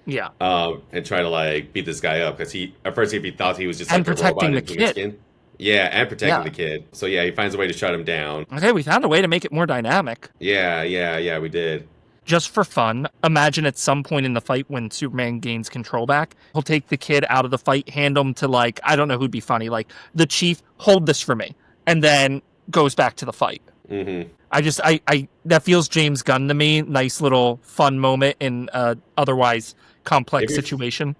[SPEAKER 3] Yeah.
[SPEAKER 2] and try to like beat this guy up because he at first he thought he was just
[SPEAKER 3] And
[SPEAKER 2] like a
[SPEAKER 3] protecting
[SPEAKER 2] robot
[SPEAKER 3] the
[SPEAKER 2] in human
[SPEAKER 3] kid.
[SPEAKER 2] skin. Yeah, and protecting
[SPEAKER 3] Yeah.
[SPEAKER 2] the kid. So yeah, he finds a way to shut him down.
[SPEAKER 3] Okay, we found a way to make it more dynamic.
[SPEAKER 2] Yeah, we did.
[SPEAKER 3] Just for fun, imagine at some point in the fight when Superman gains control back, he'll take the kid out of the fight, hand him to like, I don't know who'd be funny, like the chief, hold this for me, and then goes back to the fight.
[SPEAKER 2] Mm-hmm.
[SPEAKER 3] I that feels James Gunn to me. Nice little fun moment in otherwise complex
[SPEAKER 2] Maybe-
[SPEAKER 3] situation.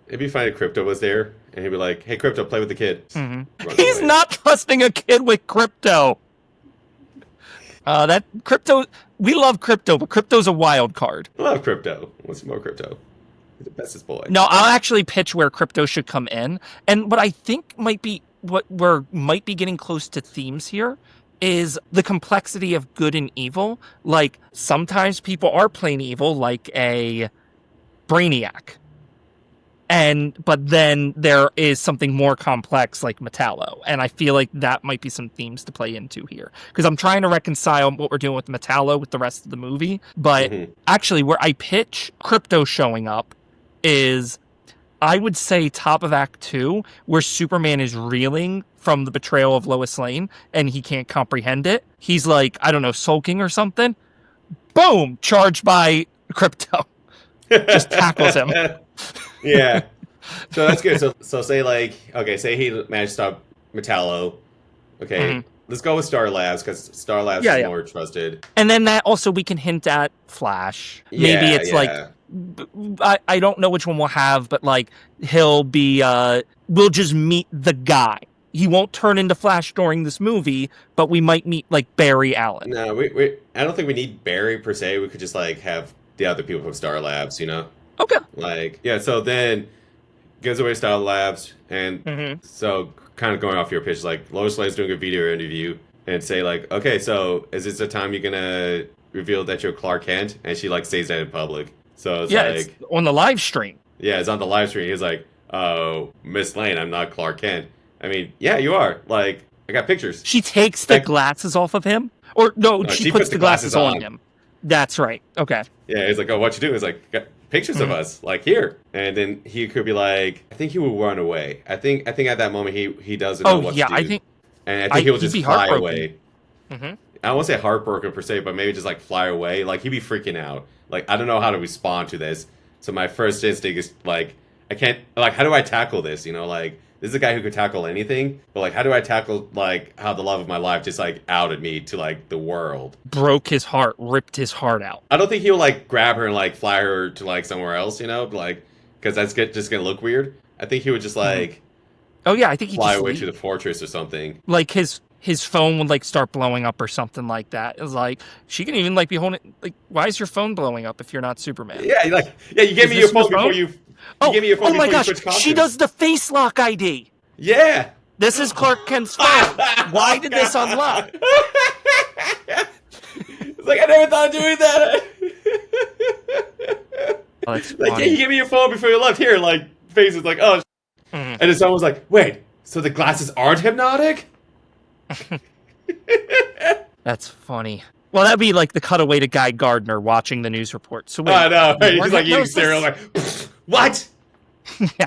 [SPEAKER 2] It'd be fine if Crypto was there, and he'd be like, "Hey, Crypto, play with the kid." Run
[SPEAKER 3] He's
[SPEAKER 2] away.
[SPEAKER 3] not trusting a kid with Crypto. That Crypto, we love Crypto, but Crypto's a wild card.
[SPEAKER 2] I love Crypto. What's more Crypto? He's the bestest boy.
[SPEAKER 3] No, I'll actually pitch where Crypto should come in. And what I think might be what we're might be getting close to themes here is the complexity of good and evil. Like sometimes people are plain evil, like a Brainiac. But then there is something more complex like Metallo. And I feel like that might be some themes to play into here. Because I'm trying to reconcile what we're doing with Metallo with the rest of the movie. But actually, where I pitch Crypto showing up is, I would say, top of Act 2, where Superman is reeling from the betrayal of Lois Lane and he can't comprehend it. He's like, I don't know, sulking or something. Boom! Charged by Crypto. Just tackles him.
[SPEAKER 2] Yeah. So that's good. So say like, okay, say he managed to stop Metallo. Okay, let's go with Star Labs because Star Labs is more trusted.
[SPEAKER 3] And then that also we can hint at Flash. Maybe it's like, I don't know which one we'll have, but like he'll be, we'll just meet the guy. He won't turn into Flash during this movie, but we might meet like Barry Allen.
[SPEAKER 2] No, I don't think we need Barry per se. We could just like have the other people from Star Labs, you know?
[SPEAKER 3] Okay.
[SPEAKER 2] Like, yeah, so then gives away Star Labs, and so kind of going off your pitch, like Lois Lane's doing a video interview and say like, okay, so is this the time you're gonna reveal that you're Clark Kent? And she like says that in public. So it's like,
[SPEAKER 3] it's on the live stream.
[SPEAKER 2] Yeah, it's on the live stream. He's like, oh, Miss Lane, I'm not Clark Kent. I mean, yeah, you are. Like, I got pictures.
[SPEAKER 3] She takes the glasses off of him, or no, she puts the glasses on him. That's right. Okay.
[SPEAKER 2] Yeah, he's like, oh, what you do? He's like, got pictures of us, like here. And then he could be like, I think he would run away. I think at that moment he doesn't know what to do.
[SPEAKER 3] I think
[SPEAKER 2] he'll just fly away.
[SPEAKER 3] Mm-hmm.
[SPEAKER 2] I won't say heartbroken per se, but maybe just like fly away. Like he'd be freaking out. Like I don't know how to respond to this. So my first instinct is like, I can't. Like, how do I tackle this? You know, like this is a guy who could tackle anything, but like, how do I tackle like how the love of my life just like outed me to like the world,
[SPEAKER 3] broke his heart, ripped his heart out.
[SPEAKER 2] I don't think he'll like grab her and like fly her to like somewhere else, you know, like because that's just gonna look weird. I think he would just like,
[SPEAKER 3] I think he
[SPEAKER 2] fly
[SPEAKER 3] just
[SPEAKER 2] away to the fortress or something.
[SPEAKER 3] Like his phone would like start blowing up or something like that. It's like she can even like be holding like, why is your phone blowing up if you're not Superman?
[SPEAKER 2] Yeah, you gave me your phone before you. Give me your phone
[SPEAKER 3] oh my
[SPEAKER 2] before
[SPEAKER 3] gosh,
[SPEAKER 2] you switch costumes.
[SPEAKER 3] she does the face lock ID.
[SPEAKER 2] Yeah.
[SPEAKER 3] This is Clark Kent's phone. Why did this unlock?
[SPEAKER 2] It's like I never thought of doing that.
[SPEAKER 3] Oh, that's
[SPEAKER 2] like,
[SPEAKER 3] funny.
[SPEAKER 2] yeah, you gave me your phone before you left. Here, like face is like, oh, and then someone was like, wait, so the glasses aren't hypnotic?
[SPEAKER 3] That's funny. Well, that'd be like the cutaway to Guy Gardner watching the news report. So wait,
[SPEAKER 2] I know.
[SPEAKER 3] more
[SPEAKER 2] He's like eating
[SPEAKER 3] hypnosis?
[SPEAKER 2] cereal, like, what?
[SPEAKER 3] Yeah.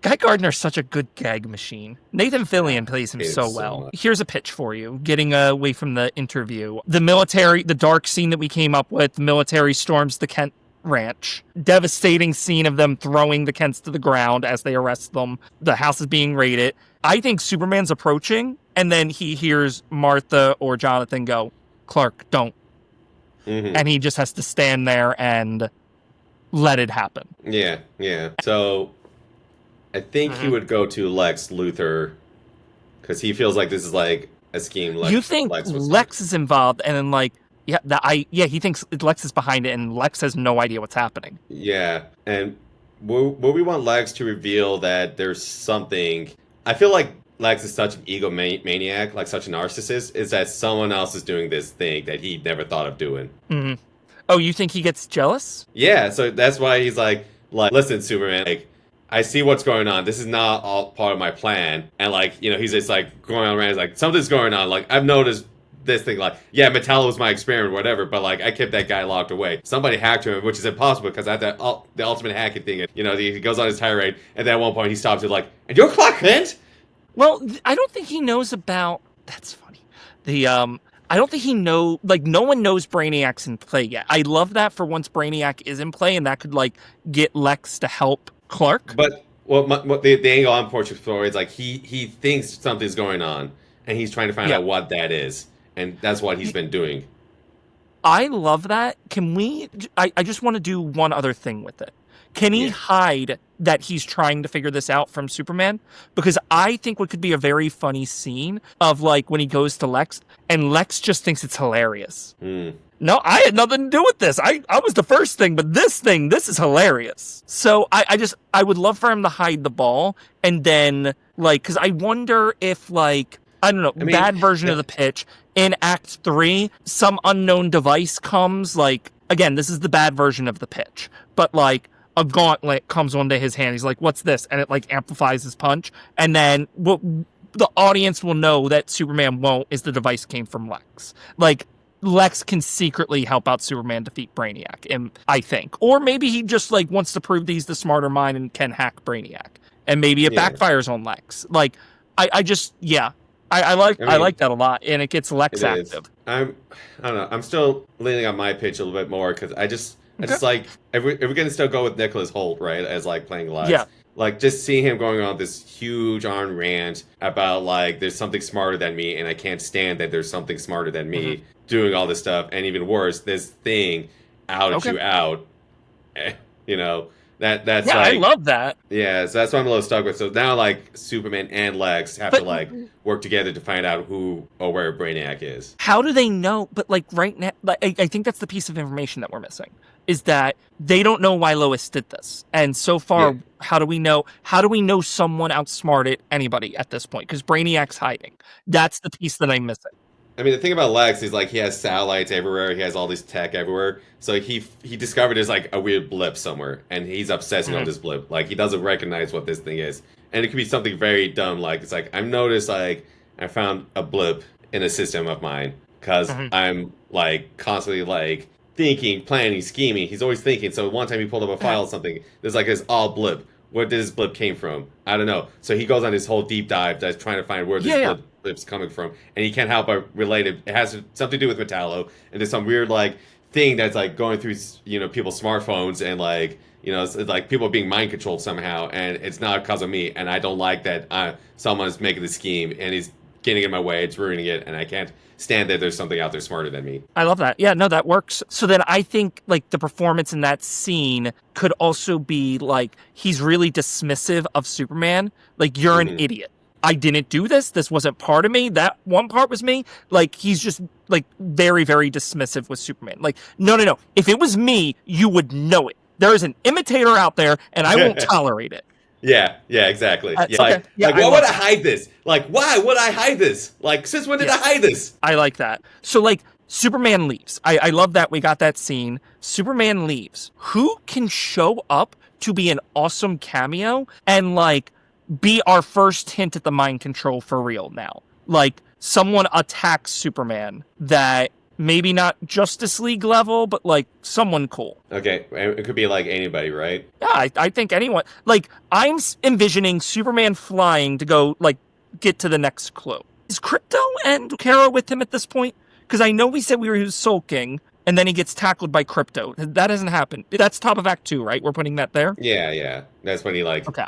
[SPEAKER 3] Guy Gardner's such a good gag machine. Nathan Fillion plays him
[SPEAKER 2] hate him
[SPEAKER 3] so
[SPEAKER 2] so
[SPEAKER 3] well.
[SPEAKER 2] much.
[SPEAKER 3] Here's a pitch for you, getting away from the interview. The military, the dark scene that we came up with, the military storms the Kent ranch. Devastating scene of them throwing the Kents to the ground as they arrest them. The house is being raided. I think Superman's approaching, and then he hears Martha or Jonathan go, Clark, don't. And he just has to stand there and let it happen.
[SPEAKER 2] Yeah. So I think he would go to Lex Luthor because he feels like this is like a scheme.
[SPEAKER 3] You think Lex is involved, and then like, he thinks Lex is behind it, and Lex has no idea what's happening.
[SPEAKER 2] Yeah, and would we want Lex to reveal that there's something? I feel like Lex is such an egomaniac, like such a narcissist, is that someone else is doing this thing that he never thought of doing.
[SPEAKER 3] Oh, you think he gets jealous?
[SPEAKER 2] Yeah, so that's why he's like, listen, Superman, like, I see what's going on. This is not all part of my plan. And like, he's just like going around. He's like, something's going on. Like, I've noticed this thing. Like, yeah, Metallo was my experiment, whatever. But like, I kept that guy locked away. Somebody hacked him, which is impossible because I thought the ultimate hacking thing. He goes on his tirade, and then at one point he stops it like, and you're Clark Kent?
[SPEAKER 3] Well, I don't think he knows about. That's funny. I don't think no one knows Brainiac's in play yet. I love that for once Brainiac is in play, and that could like get Lex to help Clark.
[SPEAKER 2] But the angle I'm portraying for is like he thinks something's going on, and he's trying to find out what that is, and that's what he's been doing.
[SPEAKER 3] I love that. Can we? I just want to do one other thing with it. Can he hide that he's trying to figure this out from Superman? Because I think what could be a very funny scene of like when he goes to Lex and Lex just thinks it's hilarious. No, I had nothing to do with this. I was the first thing, but this is hilarious. So I would love for him to hide the ball and then like, cause I wonder if like, I don't know, bad version of the pitch in Act 3, some unknown device comes like, again, this is the bad version of the pitch, but like, a gauntlet comes onto his hand. He's like, what's this? And it like amplifies his punch. And then what the audience will know that Superman won't is the device came from Lex. Like Lex can secretly help out Superman defeat Brainiac, and I think. Or maybe he just like wants to prove that he's the smarter mind and can hack Brainiac. And maybe it backfires on Lex. Like I like that a lot, and it gets Lex active.
[SPEAKER 2] I don't know. I'm still leaning on my pitch a little bit more because I just like if we're gonna still go with Nicholas Hoult, right, as like playing Lex.
[SPEAKER 3] Yeah.
[SPEAKER 2] Like just seeing him going on this huge on rant about like there's something smarter than me, and I can't stand that there's something smarter than me doing all this stuff, and even worse, this thing outed you out. That's like,
[SPEAKER 3] I love that.
[SPEAKER 2] Yeah, so that's what I'm a little stuck with. So now like Superman and Lex have to like work together to find out who or where Brainiac is.
[SPEAKER 3] How do they know? But like right now, like, I think that's the piece of information that we're missing. Is that they don't know why Lois did this. And so far, how do we know someone outsmarted anybody at this point? Because Brainiac's hiding. That's the piece that I'm missing.
[SPEAKER 2] I mean, the thing about Lex is like he has satellites everywhere. He has all this tech everywhere. So he discovered there's like a weird blip somewhere, and he's obsessing on this blip. Like he doesn't recognize what this thing is, and it could be something very dumb. Like it's like I've noticed like I found a blip in a system of mine because I'm like constantly like thinking, planning, scheming. He's always thinking. So one time he pulled up a file or something. There's like this all blip. Where did this blip came from? I don't know. So he goes on this whole deep dive that's trying to find where this blip's coming from, and he can't help but relate it. It has something to do with Metallo, and there's some weird like thing that's like going through people's smartphones, and like it's like people being mind controlled somehow, and it's not because of me, and I don't like that someone's making the scheme and he's getting in my way. It's ruining it, and I can't stand that there's something out there smarter than me.
[SPEAKER 3] I love that. Yeah, no, that works. So then I think like the performance in that scene could also be like he's really dismissive of Superman. Like you're an idiot. I didn't do this. This wasn't part of me. That one part was me. Like he's just like very, very dismissive with Superman. Like no. If it was me, you would know it. There is an imitator out there, and I won't tolerate it.
[SPEAKER 2] Yeah, exactly. Why would I hide this? Like, why would I hide this? Like, since when did I hide this?
[SPEAKER 3] I like that. So, like, Superman leaves. I love that we got that scene. Superman leaves. Who can show up to be an awesome cameo and, like, be our first hint at the mind control for real now? Like, someone attacks Superman that maybe not Justice League level, but like someone cool.
[SPEAKER 2] Okay, it could be like anybody, right?
[SPEAKER 3] Yeah, I think anyone. Like, I'm envisioning Superman flying to go, like, get to the next clue. Is Krypto and Kara with him at this point? Because I know we said he was sulking, and then he gets tackled by Krypto. That hasn't happened. That's top of Act 2, right? We're putting that there?
[SPEAKER 2] Yeah. That's when he, like...
[SPEAKER 3] Okay.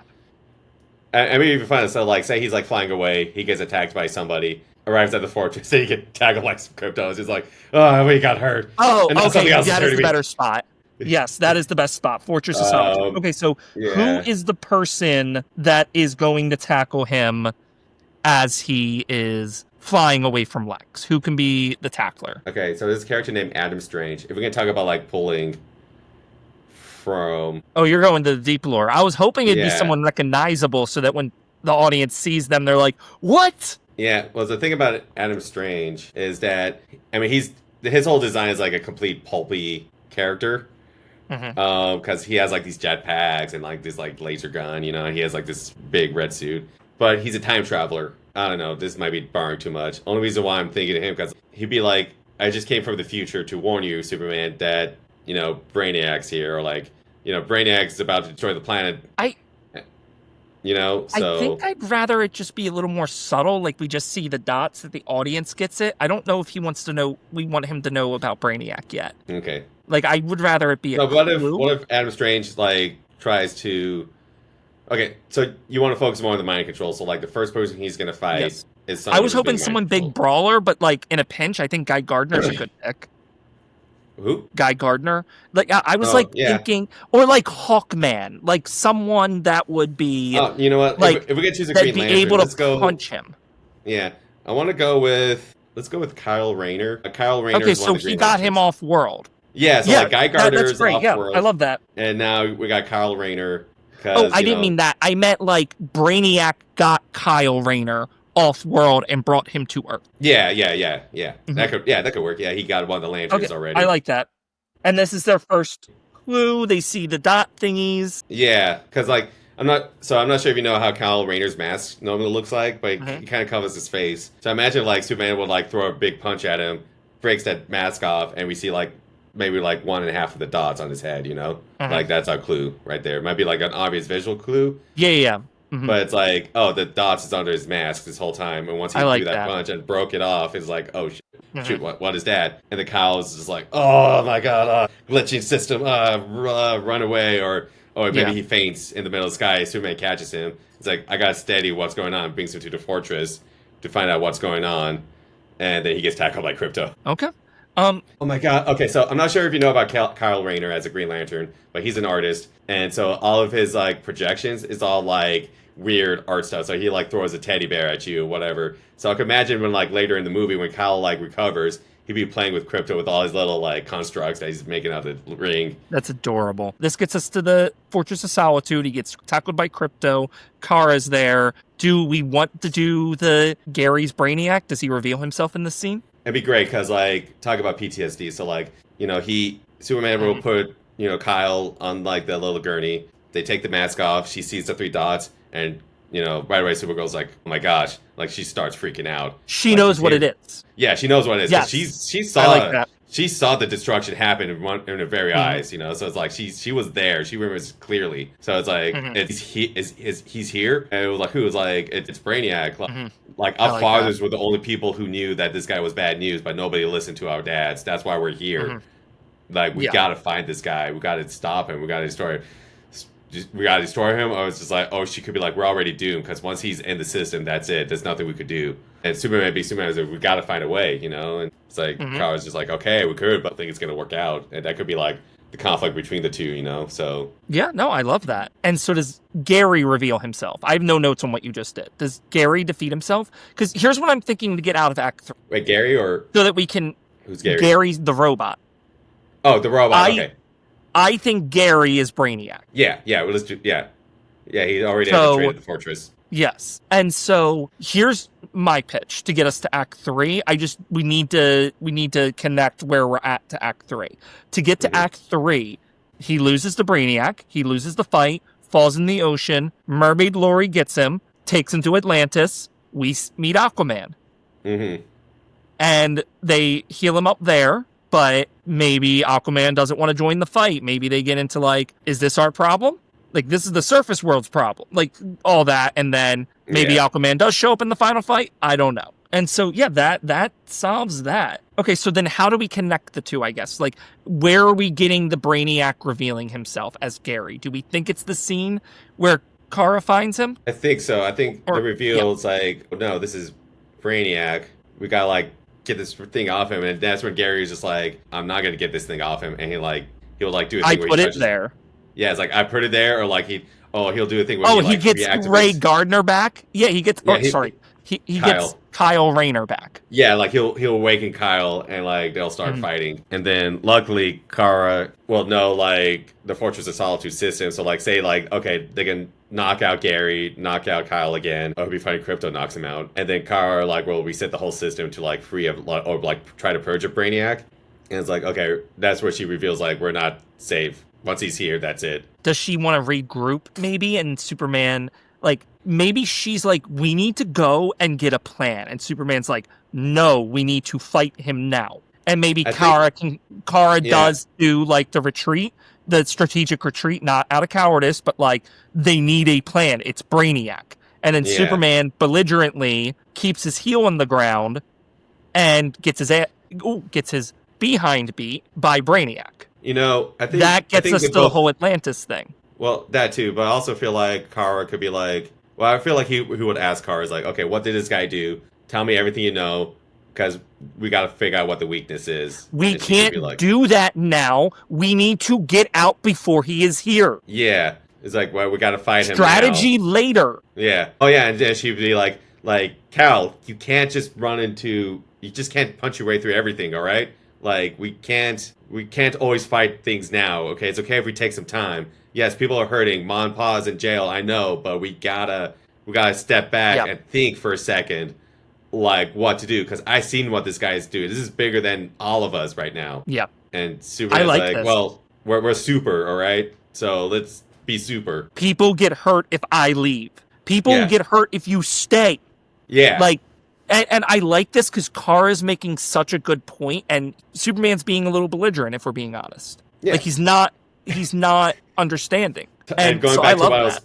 [SPEAKER 2] I mean, if you find it, so, like, say he's, like, flying away, he gets attacked by somebody, arrives at the fortress, and he gets tackled like some Krypto. It's just like, oh, we got hurt.
[SPEAKER 3] Oh, okay, that is the better spot. Yes, that is the best spot. Fortress of Solitude. Okay, so who is the person that is going to tackle him as he is flying away from Lex? Who can be the tackler?
[SPEAKER 2] Okay, so there's a character named Adam Strange. If we can talk about, like, pulling from...
[SPEAKER 3] Oh, you're going to the deep lore. I was hoping it'd be someone recognizable so that when the audience sees them, they're like, what?
[SPEAKER 2] Yeah, well, the thing about Adam Strange is that, I mean, his whole design is like a complete pulpy character.
[SPEAKER 3] Mhm.
[SPEAKER 2] Because he has like these jetpacks and like this like laser gun, you know, and he has like this big red suit. But he's a time traveler. I don't know. This might be borrowing too much. Only reason why I'm thinking of him because he'd be like, "I just came from the future to warn you, Superman, that Brainiac's here, or like, Brainiac's about to destroy the planet."
[SPEAKER 3] I I
[SPEAKER 2] So
[SPEAKER 3] think I'd rather it just be a little more subtle, like we just see the dots that the audience gets it. I don't know if he wants to know. We want him to know about Brainiac yet.
[SPEAKER 2] okay.
[SPEAKER 3] Like I would rather it be a
[SPEAKER 2] So
[SPEAKER 3] clue.
[SPEAKER 2] what if Adam Strange like tries to? Okay, so you want to focus more on the mind control. So like the first person he's gonna fight
[SPEAKER 3] Yes.
[SPEAKER 2] is
[SPEAKER 3] I
[SPEAKER 2] someone
[SPEAKER 3] was
[SPEAKER 2] who's
[SPEAKER 3] hoping
[SPEAKER 2] being mind
[SPEAKER 3] someone big
[SPEAKER 2] controlled.
[SPEAKER 3] brawler, but like in a pinch, I think Guy Gardner's a good pick.
[SPEAKER 2] Who?
[SPEAKER 3] Guy Gardner. Like I was
[SPEAKER 2] Oh
[SPEAKER 3] like
[SPEAKER 2] yeah.
[SPEAKER 3] thinking, or like Hawkman, like someone that would be
[SPEAKER 2] Oh, you know what?
[SPEAKER 3] like
[SPEAKER 2] If we could choose a
[SPEAKER 3] that'd
[SPEAKER 2] Green
[SPEAKER 3] be
[SPEAKER 2] Lantern,
[SPEAKER 3] able
[SPEAKER 2] let's
[SPEAKER 3] to
[SPEAKER 2] go.
[SPEAKER 3] punch him.
[SPEAKER 2] Yeah, I want to go with. Let's go with Kyle Rayner. Kyle Rayner
[SPEAKER 3] Okay,
[SPEAKER 2] is one
[SPEAKER 3] so
[SPEAKER 2] of the
[SPEAKER 3] he
[SPEAKER 2] Green
[SPEAKER 3] got him
[SPEAKER 2] Lanterns.
[SPEAKER 3] off world.
[SPEAKER 2] Yeah, so
[SPEAKER 3] Yeah,
[SPEAKER 2] like Guy
[SPEAKER 3] that's
[SPEAKER 2] Gardner's
[SPEAKER 3] great.
[SPEAKER 2] off
[SPEAKER 3] Yeah, I
[SPEAKER 2] world,
[SPEAKER 3] love that.
[SPEAKER 2] and now we got Kyle Rayner
[SPEAKER 3] Oh,
[SPEAKER 2] because
[SPEAKER 3] I didn't mean that. I meant like Brainiac got Kyle Rayner off world and brought him to Earth.
[SPEAKER 2] yeah.
[SPEAKER 3] Mhm.
[SPEAKER 2] That could work. Yeah, he got one of the lanterns
[SPEAKER 3] Okay,
[SPEAKER 2] already.
[SPEAKER 3] I like that. And this is their first clue. They see the dot thingies.
[SPEAKER 2] Yeah, because like I'm not sure if you know how Kyle Rayner's mask normally looks like, but
[SPEAKER 3] Mhm.
[SPEAKER 2] he kind of covers his face. So imagine like Superman would like throw a big punch at him, breaks that mask off, and we see like maybe like one and a half of the dots on his head.
[SPEAKER 3] Mhm.
[SPEAKER 2] Like that's our clue right there. It might be like an obvious visual clue,
[SPEAKER 3] Yeah. Mhm.
[SPEAKER 2] but it's like oh the dots is under his mask this whole time, and once he
[SPEAKER 3] I like
[SPEAKER 2] threw that
[SPEAKER 3] that.
[SPEAKER 2] punch and broke it off, it's like oh
[SPEAKER 3] Mhm.
[SPEAKER 2] shoot, what is that? And the Kyle's just like, oh my god, glitching system, run away, or maybe
[SPEAKER 3] Yeah.
[SPEAKER 2] he faints in the middle of the sky. Superman catches him. It's like, I gotta steady what's going on, brings him to the fortress to find out what's going on, and then he gets tackled by Crypto.
[SPEAKER 3] Okay.
[SPEAKER 2] Oh my god. Okay, so I'm not sure if you know about Kyle Rayner as a Green Lantern, but he's an artist, and so all of his like projections is all like weird art stuff. So he like throws a teddy bear at you, whatever. So I can imagine when like later in the movie when Kyle like recovers, he'd be playing with Crypto with all his little like constructs that he's making out of the ring.
[SPEAKER 3] That's adorable. This gets us to the Fortress of Solitude. He gets tackled by Crypto. Kara's there. Do we want to do the Gary's Brainiac? Does he reveal himself in this scene?
[SPEAKER 2] It'd be great because like talk about PTSD. So like Superman will put Kyle on like the little gurney. They take the mask off. She sees the three dots, and right away Supergirl's like, oh my gosh, like she starts freaking out.
[SPEAKER 3] She
[SPEAKER 2] Like,
[SPEAKER 3] knows
[SPEAKER 2] she's
[SPEAKER 3] what
[SPEAKER 2] here.
[SPEAKER 3] it is.
[SPEAKER 2] Yeah, she knows what it is. 'Cause
[SPEAKER 3] Yes.
[SPEAKER 2] she
[SPEAKER 3] I like
[SPEAKER 2] saw
[SPEAKER 3] that.
[SPEAKER 2] she saw the destruction happen in her very eyes. So it's like she was there. She remembers clearly. So it's like he's here, and it was like who was like it's Brainiac. Like
[SPEAKER 3] I
[SPEAKER 2] our
[SPEAKER 3] like
[SPEAKER 2] fathers were the only people who knew that this guy was bad news, but nobody listened to our dads. That's why we're here. Like we
[SPEAKER 3] Yeah.
[SPEAKER 2] gotta find this guy. We gotta stop him. We gotta destroy. We gotta destroy him. I was just like, oh, she could be like, we're already doomed because once he's in the system, that's it. There's nothing we could do. And Superman was like, we gotta find a way, And it's like Kara's just like, okay, we could, but I think it's gonna work out, and that could be like the conflict between the two, So
[SPEAKER 3] Yeah, no, I love that. And so does Gary reveal himself? I have no notes on what you just did. Does Gary defeat himself? Because here's what I'm thinking to get out of Act 3.
[SPEAKER 2] wait, Gary or
[SPEAKER 3] So that we can...
[SPEAKER 2] who's Gary?
[SPEAKER 3] Gary's the robot.
[SPEAKER 2] Oh, the robot. Okay.
[SPEAKER 3] I think Gary is Brainiac.
[SPEAKER 2] Yeah. Well, let's do. Yeah. He already
[SPEAKER 3] So-
[SPEAKER 2] infiltrated the fortress.
[SPEAKER 3] Yes. And so here's my pitch to get us to Act 3. We need to connect where we're at to Act 3. To get to Act 3, he loses to Brainiac, he loses the fight, falls in the ocean, Mermaid Lori gets him, takes him to Atlantis, we meet Aquaman.
[SPEAKER 2] Mm-hmm.
[SPEAKER 3] And they heal him up there, but maybe Aquaman doesn't want to join the fight. Maybe they get into like, is this our problem? Like, this is the surface world's problem. Like, all that, and then maybe Aquaman does show up in the final fight. I don't know. And so, yeah, that solves that. Okay, so then how do we connect the two, I guess? Like, where are we getting the Brainiac revealing himself as Gary? Do we think it's the scene where Kara finds him?
[SPEAKER 2] I think so. I think
[SPEAKER 3] Or-
[SPEAKER 2] the reveal is like, oh, no, this is Brainiac. We gotta like get this thing off him, and that's when Gary's just like, I'm not gonna get this thing off him, and he'll like do a thing
[SPEAKER 3] I
[SPEAKER 2] where
[SPEAKER 3] put
[SPEAKER 2] he
[SPEAKER 3] it
[SPEAKER 2] touches.
[SPEAKER 3] there.
[SPEAKER 2] Yeah, it's like I put it there, or like he'll do a thing where
[SPEAKER 3] Oh,
[SPEAKER 2] he, like,
[SPEAKER 3] he gets
[SPEAKER 2] reactivates.
[SPEAKER 3] Ray Gardner back? Yeah, he gets...
[SPEAKER 2] Yeah,
[SPEAKER 3] oh,
[SPEAKER 2] he-
[SPEAKER 3] sorry. He
[SPEAKER 2] Kyle.
[SPEAKER 3] gets Kyle Rayner back.
[SPEAKER 2] Yeah, like he'll awaken Kyle, and like they'll start fighting, and then luckily Kara, well, no, like the Fortress of Solitude system. So like say like okay, they can knock out Gary, knock out Kyle again, or be fighting Crypto knocks him out, and then Kara like will reset the whole system to like free of or like try to purge a Brainiac, and it's like okay, that's where she reveals like we're not safe. Once he's here, that's it.
[SPEAKER 3] Does she want to regroup maybe? And Superman, like, maybe she's like, we need to go and get a plan. And Superman's like, no, we need to fight him now. And maybe Kara does do like the retreat, the strategic retreat, not out of cowardice, but like they need a plan. It's Brainiac. And then Superman belligerently keeps his heel on the ground and gets his behind beat by Brainiac.
[SPEAKER 2] You know, I think
[SPEAKER 3] that gets us to the whole Atlantis thing.
[SPEAKER 2] Well, that too, but I also feel like Kara could be like, well, I feel like he would ask Kara, is like, okay, what did this guy do? Tell me everything you know, because we got to figure out what the weakness is.
[SPEAKER 3] We can't do that now. We need to get out before he is here.
[SPEAKER 2] Yeah. It's like, well, we got to fight him
[SPEAKER 3] Strategy later.
[SPEAKER 2] Yeah. Oh, yeah, and then she'd be like, Cal, you can't just you just can't punch your way through everything, all right? Like, we can't always fight things now, okay? It's okay if we take some time. Yes, people are hurting. Ma and Pa's in jail, I know, but we gotta step back and think for a second, like, what to do. Because I've seen what this guy's doing. This is bigger than all of us right now.
[SPEAKER 3] Yeah.
[SPEAKER 2] And Superman's like, well, we're super, all right? So let's be super.
[SPEAKER 3] People get hurt if I leave. People get hurt if you stay.
[SPEAKER 2] Yeah.
[SPEAKER 3] Like, and I like this because Kara's making such a good point, and Superman's being a little belligerent, if we're being honest. Yeah. Like, he's not understanding. And
[SPEAKER 2] going
[SPEAKER 3] so
[SPEAKER 2] back
[SPEAKER 3] I
[SPEAKER 2] to
[SPEAKER 3] love
[SPEAKER 2] what I
[SPEAKER 3] that.
[SPEAKER 2] was,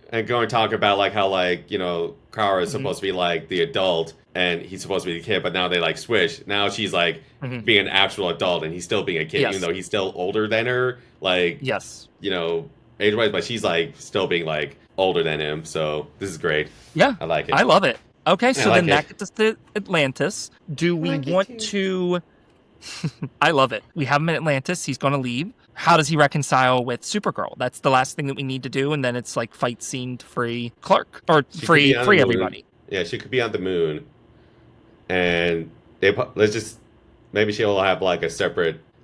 [SPEAKER 2] and going to talk about, like, how, like, you know, Kara is supposed to be, like, the adult, and he's supposed to be the kid, but now they, like, switch. Now she's, like, being an actual adult, and he's still being a kid, even though he's still older than her. Like, you know, age-wise, but she's, like, still being, like, older than him. So this is great.
[SPEAKER 3] Yeah.
[SPEAKER 2] I like it.
[SPEAKER 3] I love it. Okay, so then that gets us to Atlantis. Do we want to... I love it. We have him in Atlantis. He's going to leave. How does he reconcile with Supergirl? That's the last thing that we need to do, and then it's like fight scene to free Clark. Or free everybody.
[SPEAKER 2] Yeah, she could be on the moon. And maybe she'll have like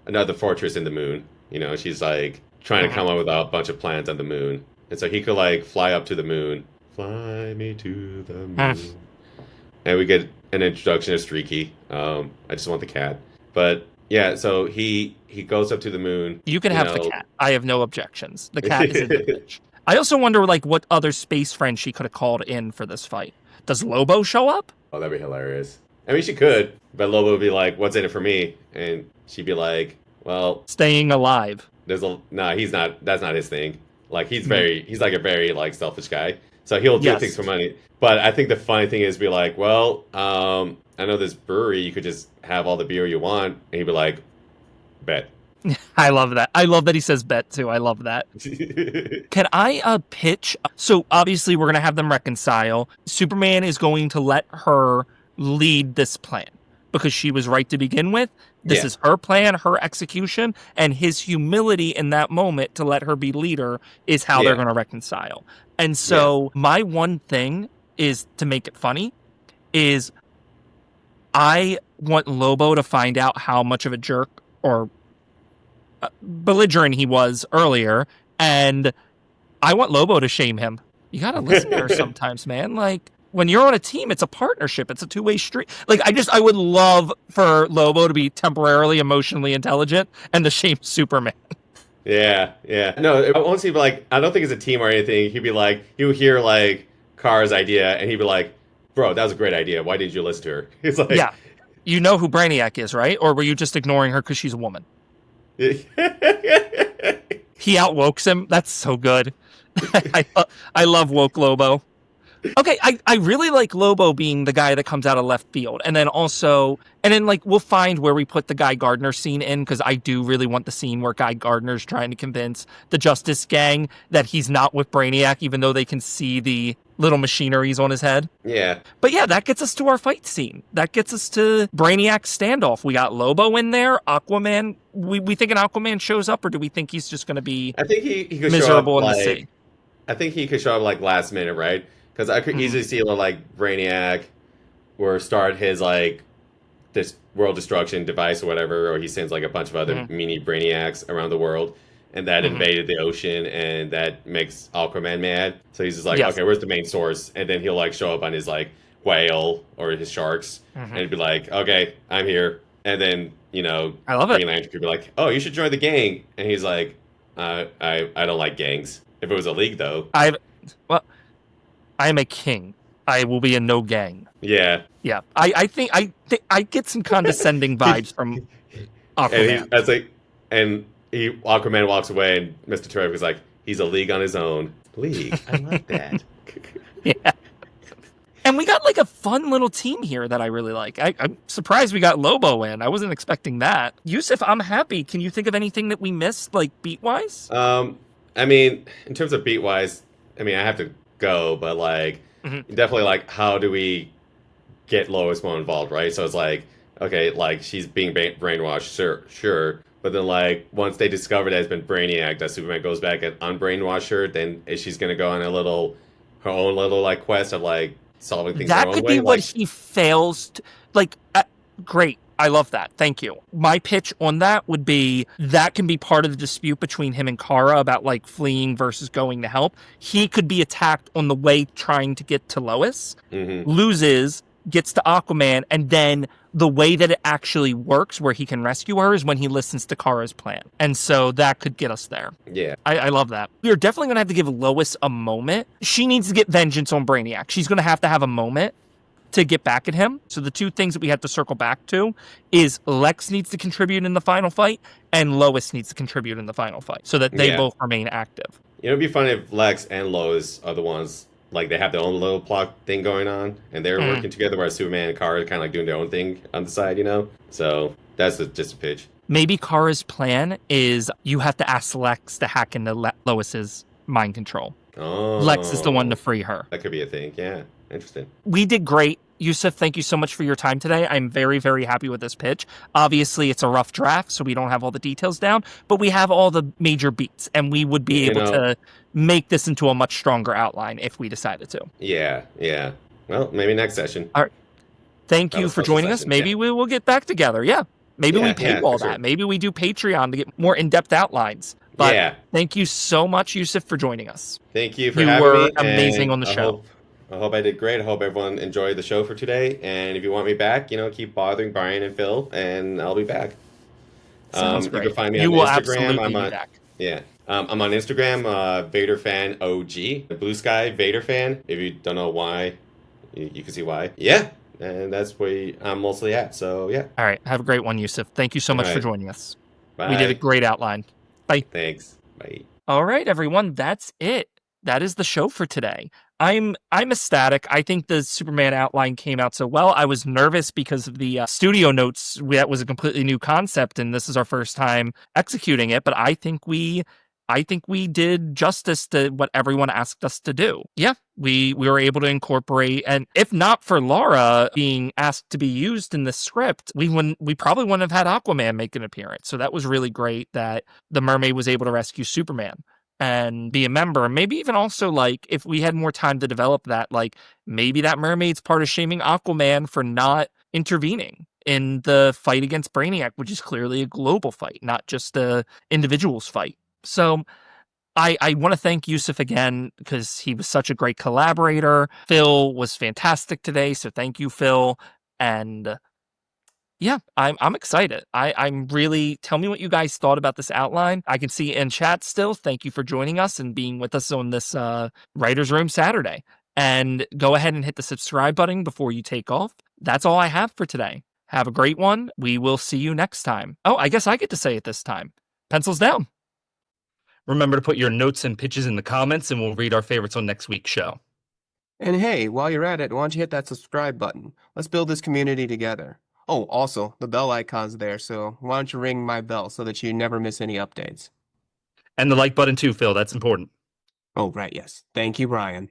[SPEAKER 2] another fortress in the moon. You know, she's like trying to come up with a bunch of plans on the moon. And so he could like fly up to the moon. Fly me to the moon. And we get an introduction of Streaky. I just want the cat. But yeah, so he goes up to the moon.
[SPEAKER 3] You can have the cat. I have no objections. The cat is in the pitch. I also wonder like what other space friend she could have called in for this fight. Does Lobo show up?
[SPEAKER 2] Oh, that'd be hilarious. I mean, she could, but Lobo would be like, "What's in it for me?" And she'd be like, "Well,
[SPEAKER 3] staying alive."
[SPEAKER 2] He's not. That's not his thing. Like he's like a very like selfish guy. So he'll do things for money. But I think the funny thing is be like, well, I know this brewery, you could just have all the beer you want. And he'd be like, bet.
[SPEAKER 3] I love that. I love that he says bet too. I love that. Can I pitch? So obviously we're going to have them reconcile. Superman is going to let her lead this plan because she was right to begin with. This is her plan, her execution, and his humility in that moment to let her be leader is how they're going to reconcile. And so my one thing is to make it funny is I want Lobo to find out how much of a jerk or belligerent he was earlier, and I want Lobo to shame him. You got to listen to her sometimes, man. Like, when you're on a team, it's a partnership. It's a two-way street. Like, I would love for Lobo to be temporarily emotionally intelligent and to shame Superman.
[SPEAKER 2] Yeah. No, I won't see, like, I don't think it's a team or anything. He'd be like, he would hear, like, Kara's idea, and he'd be like, bro, that was a great idea. Why didn't you listen to her? He's like,
[SPEAKER 3] yeah. You know who Brainiac is, right? Or were you just ignoring her because she's a woman? He outwokes him. That's so good. I love woke Lobo. Okay, I really like Lobo being the guy that comes out of left field. And then like, we'll find where we put the Guy Gardner scene in, because I do really want the scene where Guy Gardner's trying to convince the Justice Gang that he's not with Brainiac, even though they can see the little machineries on his head.
[SPEAKER 2] Yeah.
[SPEAKER 3] But yeah, that gets us to our fight scene. That gets us to Brainiac's standoff. We got Lobo in there, Aquaman. We think an Aquaman shows up, or do we think he's just going to be
[SPEAKER 2] I think he could
[SPEAKER 3] miserable
[SPEAKER 2] show up,
[SPEAKER 3] in the sea?
[SPEAKER 2] I think he could show up, like, last minute, right? Because I could easily see, like, Brainiac or start his, like, this world destruction device or whatever, or he sends, like, a bunch of other mini Brainiacs around the world, and that invaded the ocean, and that makes Aquaman mad. So he's just like, okay, where's the main source? And then he'll, like, show up on his, like, whale or his sharks, and be like, okay, I'm here. And then, you know,
[SPEAKER 3] I love it.
[SPEAKER 2] Green Lantern could be like, oh, you should join the gang. And he's like, I don't like gangs. If it was a league, though,
[SPEAKER 3] Well, I am a king. I will be in no gang.
[SPEAKER 2] yeah.
[SPEAKER 3] Yeah, I get some condescending vibes from
[SPEAKER 2] And he's
[SPEAKER 3] Aquaman.
[SPEAKER 2] that's like, and he Aquaman walks away, and Mr. Terrific is like, he's a league on his own. League, I like that.
[SPEAKER 3] Yeah. And we got like a fun little team here that I really like. I'm surprised we got Lobo in. I wasn't expecting that. Yusuf, I'm happy. Can you think of anything that we missed, like beat wise?
[SPEAKER 2] I mean, in terms of beat wise, I mean, I have to go, but like, definitely like, how do we get Lois more involved, right? So it's like, okay, like she's being brainwashed, sure. But then, like, once they discover that it's been Brainiac, that Superman goes back and unbrainwash her, then is she's gonna go on her own little like quest of like solving things her
[SPEAKER 3] That
[SPEAKER 2] own
[SPEAKER 3] could
[SPEAKER 2] way?
[SPEAKER 3] be what
[SPEAKER 2] Like,
[SPEAKER 3] he fails to, like, great. I love that. Thank you. My pitch on that would be that can be part of the dispute between him and Kara about like fleeing versus going to help. He could be attacked on the way trying to get to Lois, loses, gets to Aquaman, and then the way that it actually works where he can rescue her is when he listens to Kara's plan. And so that could get us there.
[SPEAKER 2] yeah,
[SPEAKER 3] I love that. We're definitely going to have to give Lois a moment. She needs to get vengeance on Brainiac. She's going to have a moment to get back at him. So the two things that we have to circle back to is Lex needs to contribute in the final fight and Lois needs to contribute in the final fight so that they both remain active.
[SPEAKER 2] it'd be funny if Lex and Lois are the ones, like, they have their own little plot thing going on, and they're working together, whereas Superman and Kara are kind of like doing their own thing on the side, you know? So that's just a pitch.
[SPEAKER 3] Maybe Kara's plan is you have to ask Lex to hack into Lois's mind control.
[SPEAKER 2] Oh,
[SPEAKER 3] Lex is the one to free her.
[SPEAKER 2] That could be a thing. Yeah, interesting.
[SPEAKER 3] We did great. Yusuf, thank you so much for your time today. I'm very, very happy with this pitch. Obviously, it's a rough draft, so we don't have all the details down, but we have all the major beats, and we would be able to make this into a much stronger outline if we decided to.
[SPEAKER 2] Yeah. Well, maybe next session.
[SPEAKER 3] All right. Thank you for joining us. Maybe we will get back together. Yeah. Maybe we paywall that. Sure. Maybe we do Patreon to get more in-depth outlines. But thank you so much, Yusuf, for joining us.
[SPEAKER 2] Thank you for having me.
[SPEAKER 3] You were amazing on the show.
[SPEAKER 2] I hope I did great. I hope everyone enjoyed the show for today. And if you want me back, keep bothering Brian and Phil, and I'll be back.
[SPEAKER 3] Sounds great.
[SPEAKER 2] You can find me
[SPEAKER 3] on
[SPEAKER 2] Instagram.
[SPEAKER 3] Absolutely be back.
[SPEAKER 2] Yeah. I'm on Instagram, Vader Fan OG, Blue Sky Vader Fan. If you don't know why, you can see why. Yeah. And that's where I'm mostly at. So, yeah.
[SPEAKER 3] All right. Have a great one, Yusuf. Thank you so much for joining us.
[SPEAKER 2] Bye.
[SPEAKER 3] We did a great outline. Bye.
[SPEAKER 2] Thanks. Bye.
[SPEAKER 3] All right, everyone. That's it. That is the show for today. I'm ecstatic. I think the Superman outline came out so well. I was nervous because of the studio notes. That was a completely new concept, and this is our first time executing it. But I think we did justice to what everyone asked us to do. Yeah, we were able to incorporate, and if not for Laura being asked to be used in the script, we probably wouldn't have had Aquaman make an appearance. So that was really great that the mermaid was able to rescue Superman and be a member. Maybe even also, like, if we had more time to develop that, like, maybe that mermaid's part of shaming Aquaman for not intervening in the fight against Brainiac, which is clearly a global fight, not just a individual's fight. So I want to thank Yusuf again because he was such a great collaborator. Phil was fantastic today, so thank you, Phil. And yeah, I'm excited. I'm really, tell me what you guys thought about this outline. I can see in chat still. Thank you for joining us and being with us on this Writer's Room Saturday. And go ahead and hit the subscribe button before you take off. That's all I have for today. Have a great one. We will see you next time. Oh, I guess I get to say it this time. Pencils down. Remember to put your notes and pitches in the comments, and we'll read our favorites on next week's show.
[SPEAKER 1] And hey, while you're at it, why don't you hit that subscribe button? Let's build this community together. Oh, also, the bell icon's there, so why don't you ring my bell so that you never miss any updates?
[SPEAKER 3] And the like button too, Phil. That's important.
[SPEAKER 1] Oh, right, yes. Thank you, Brian.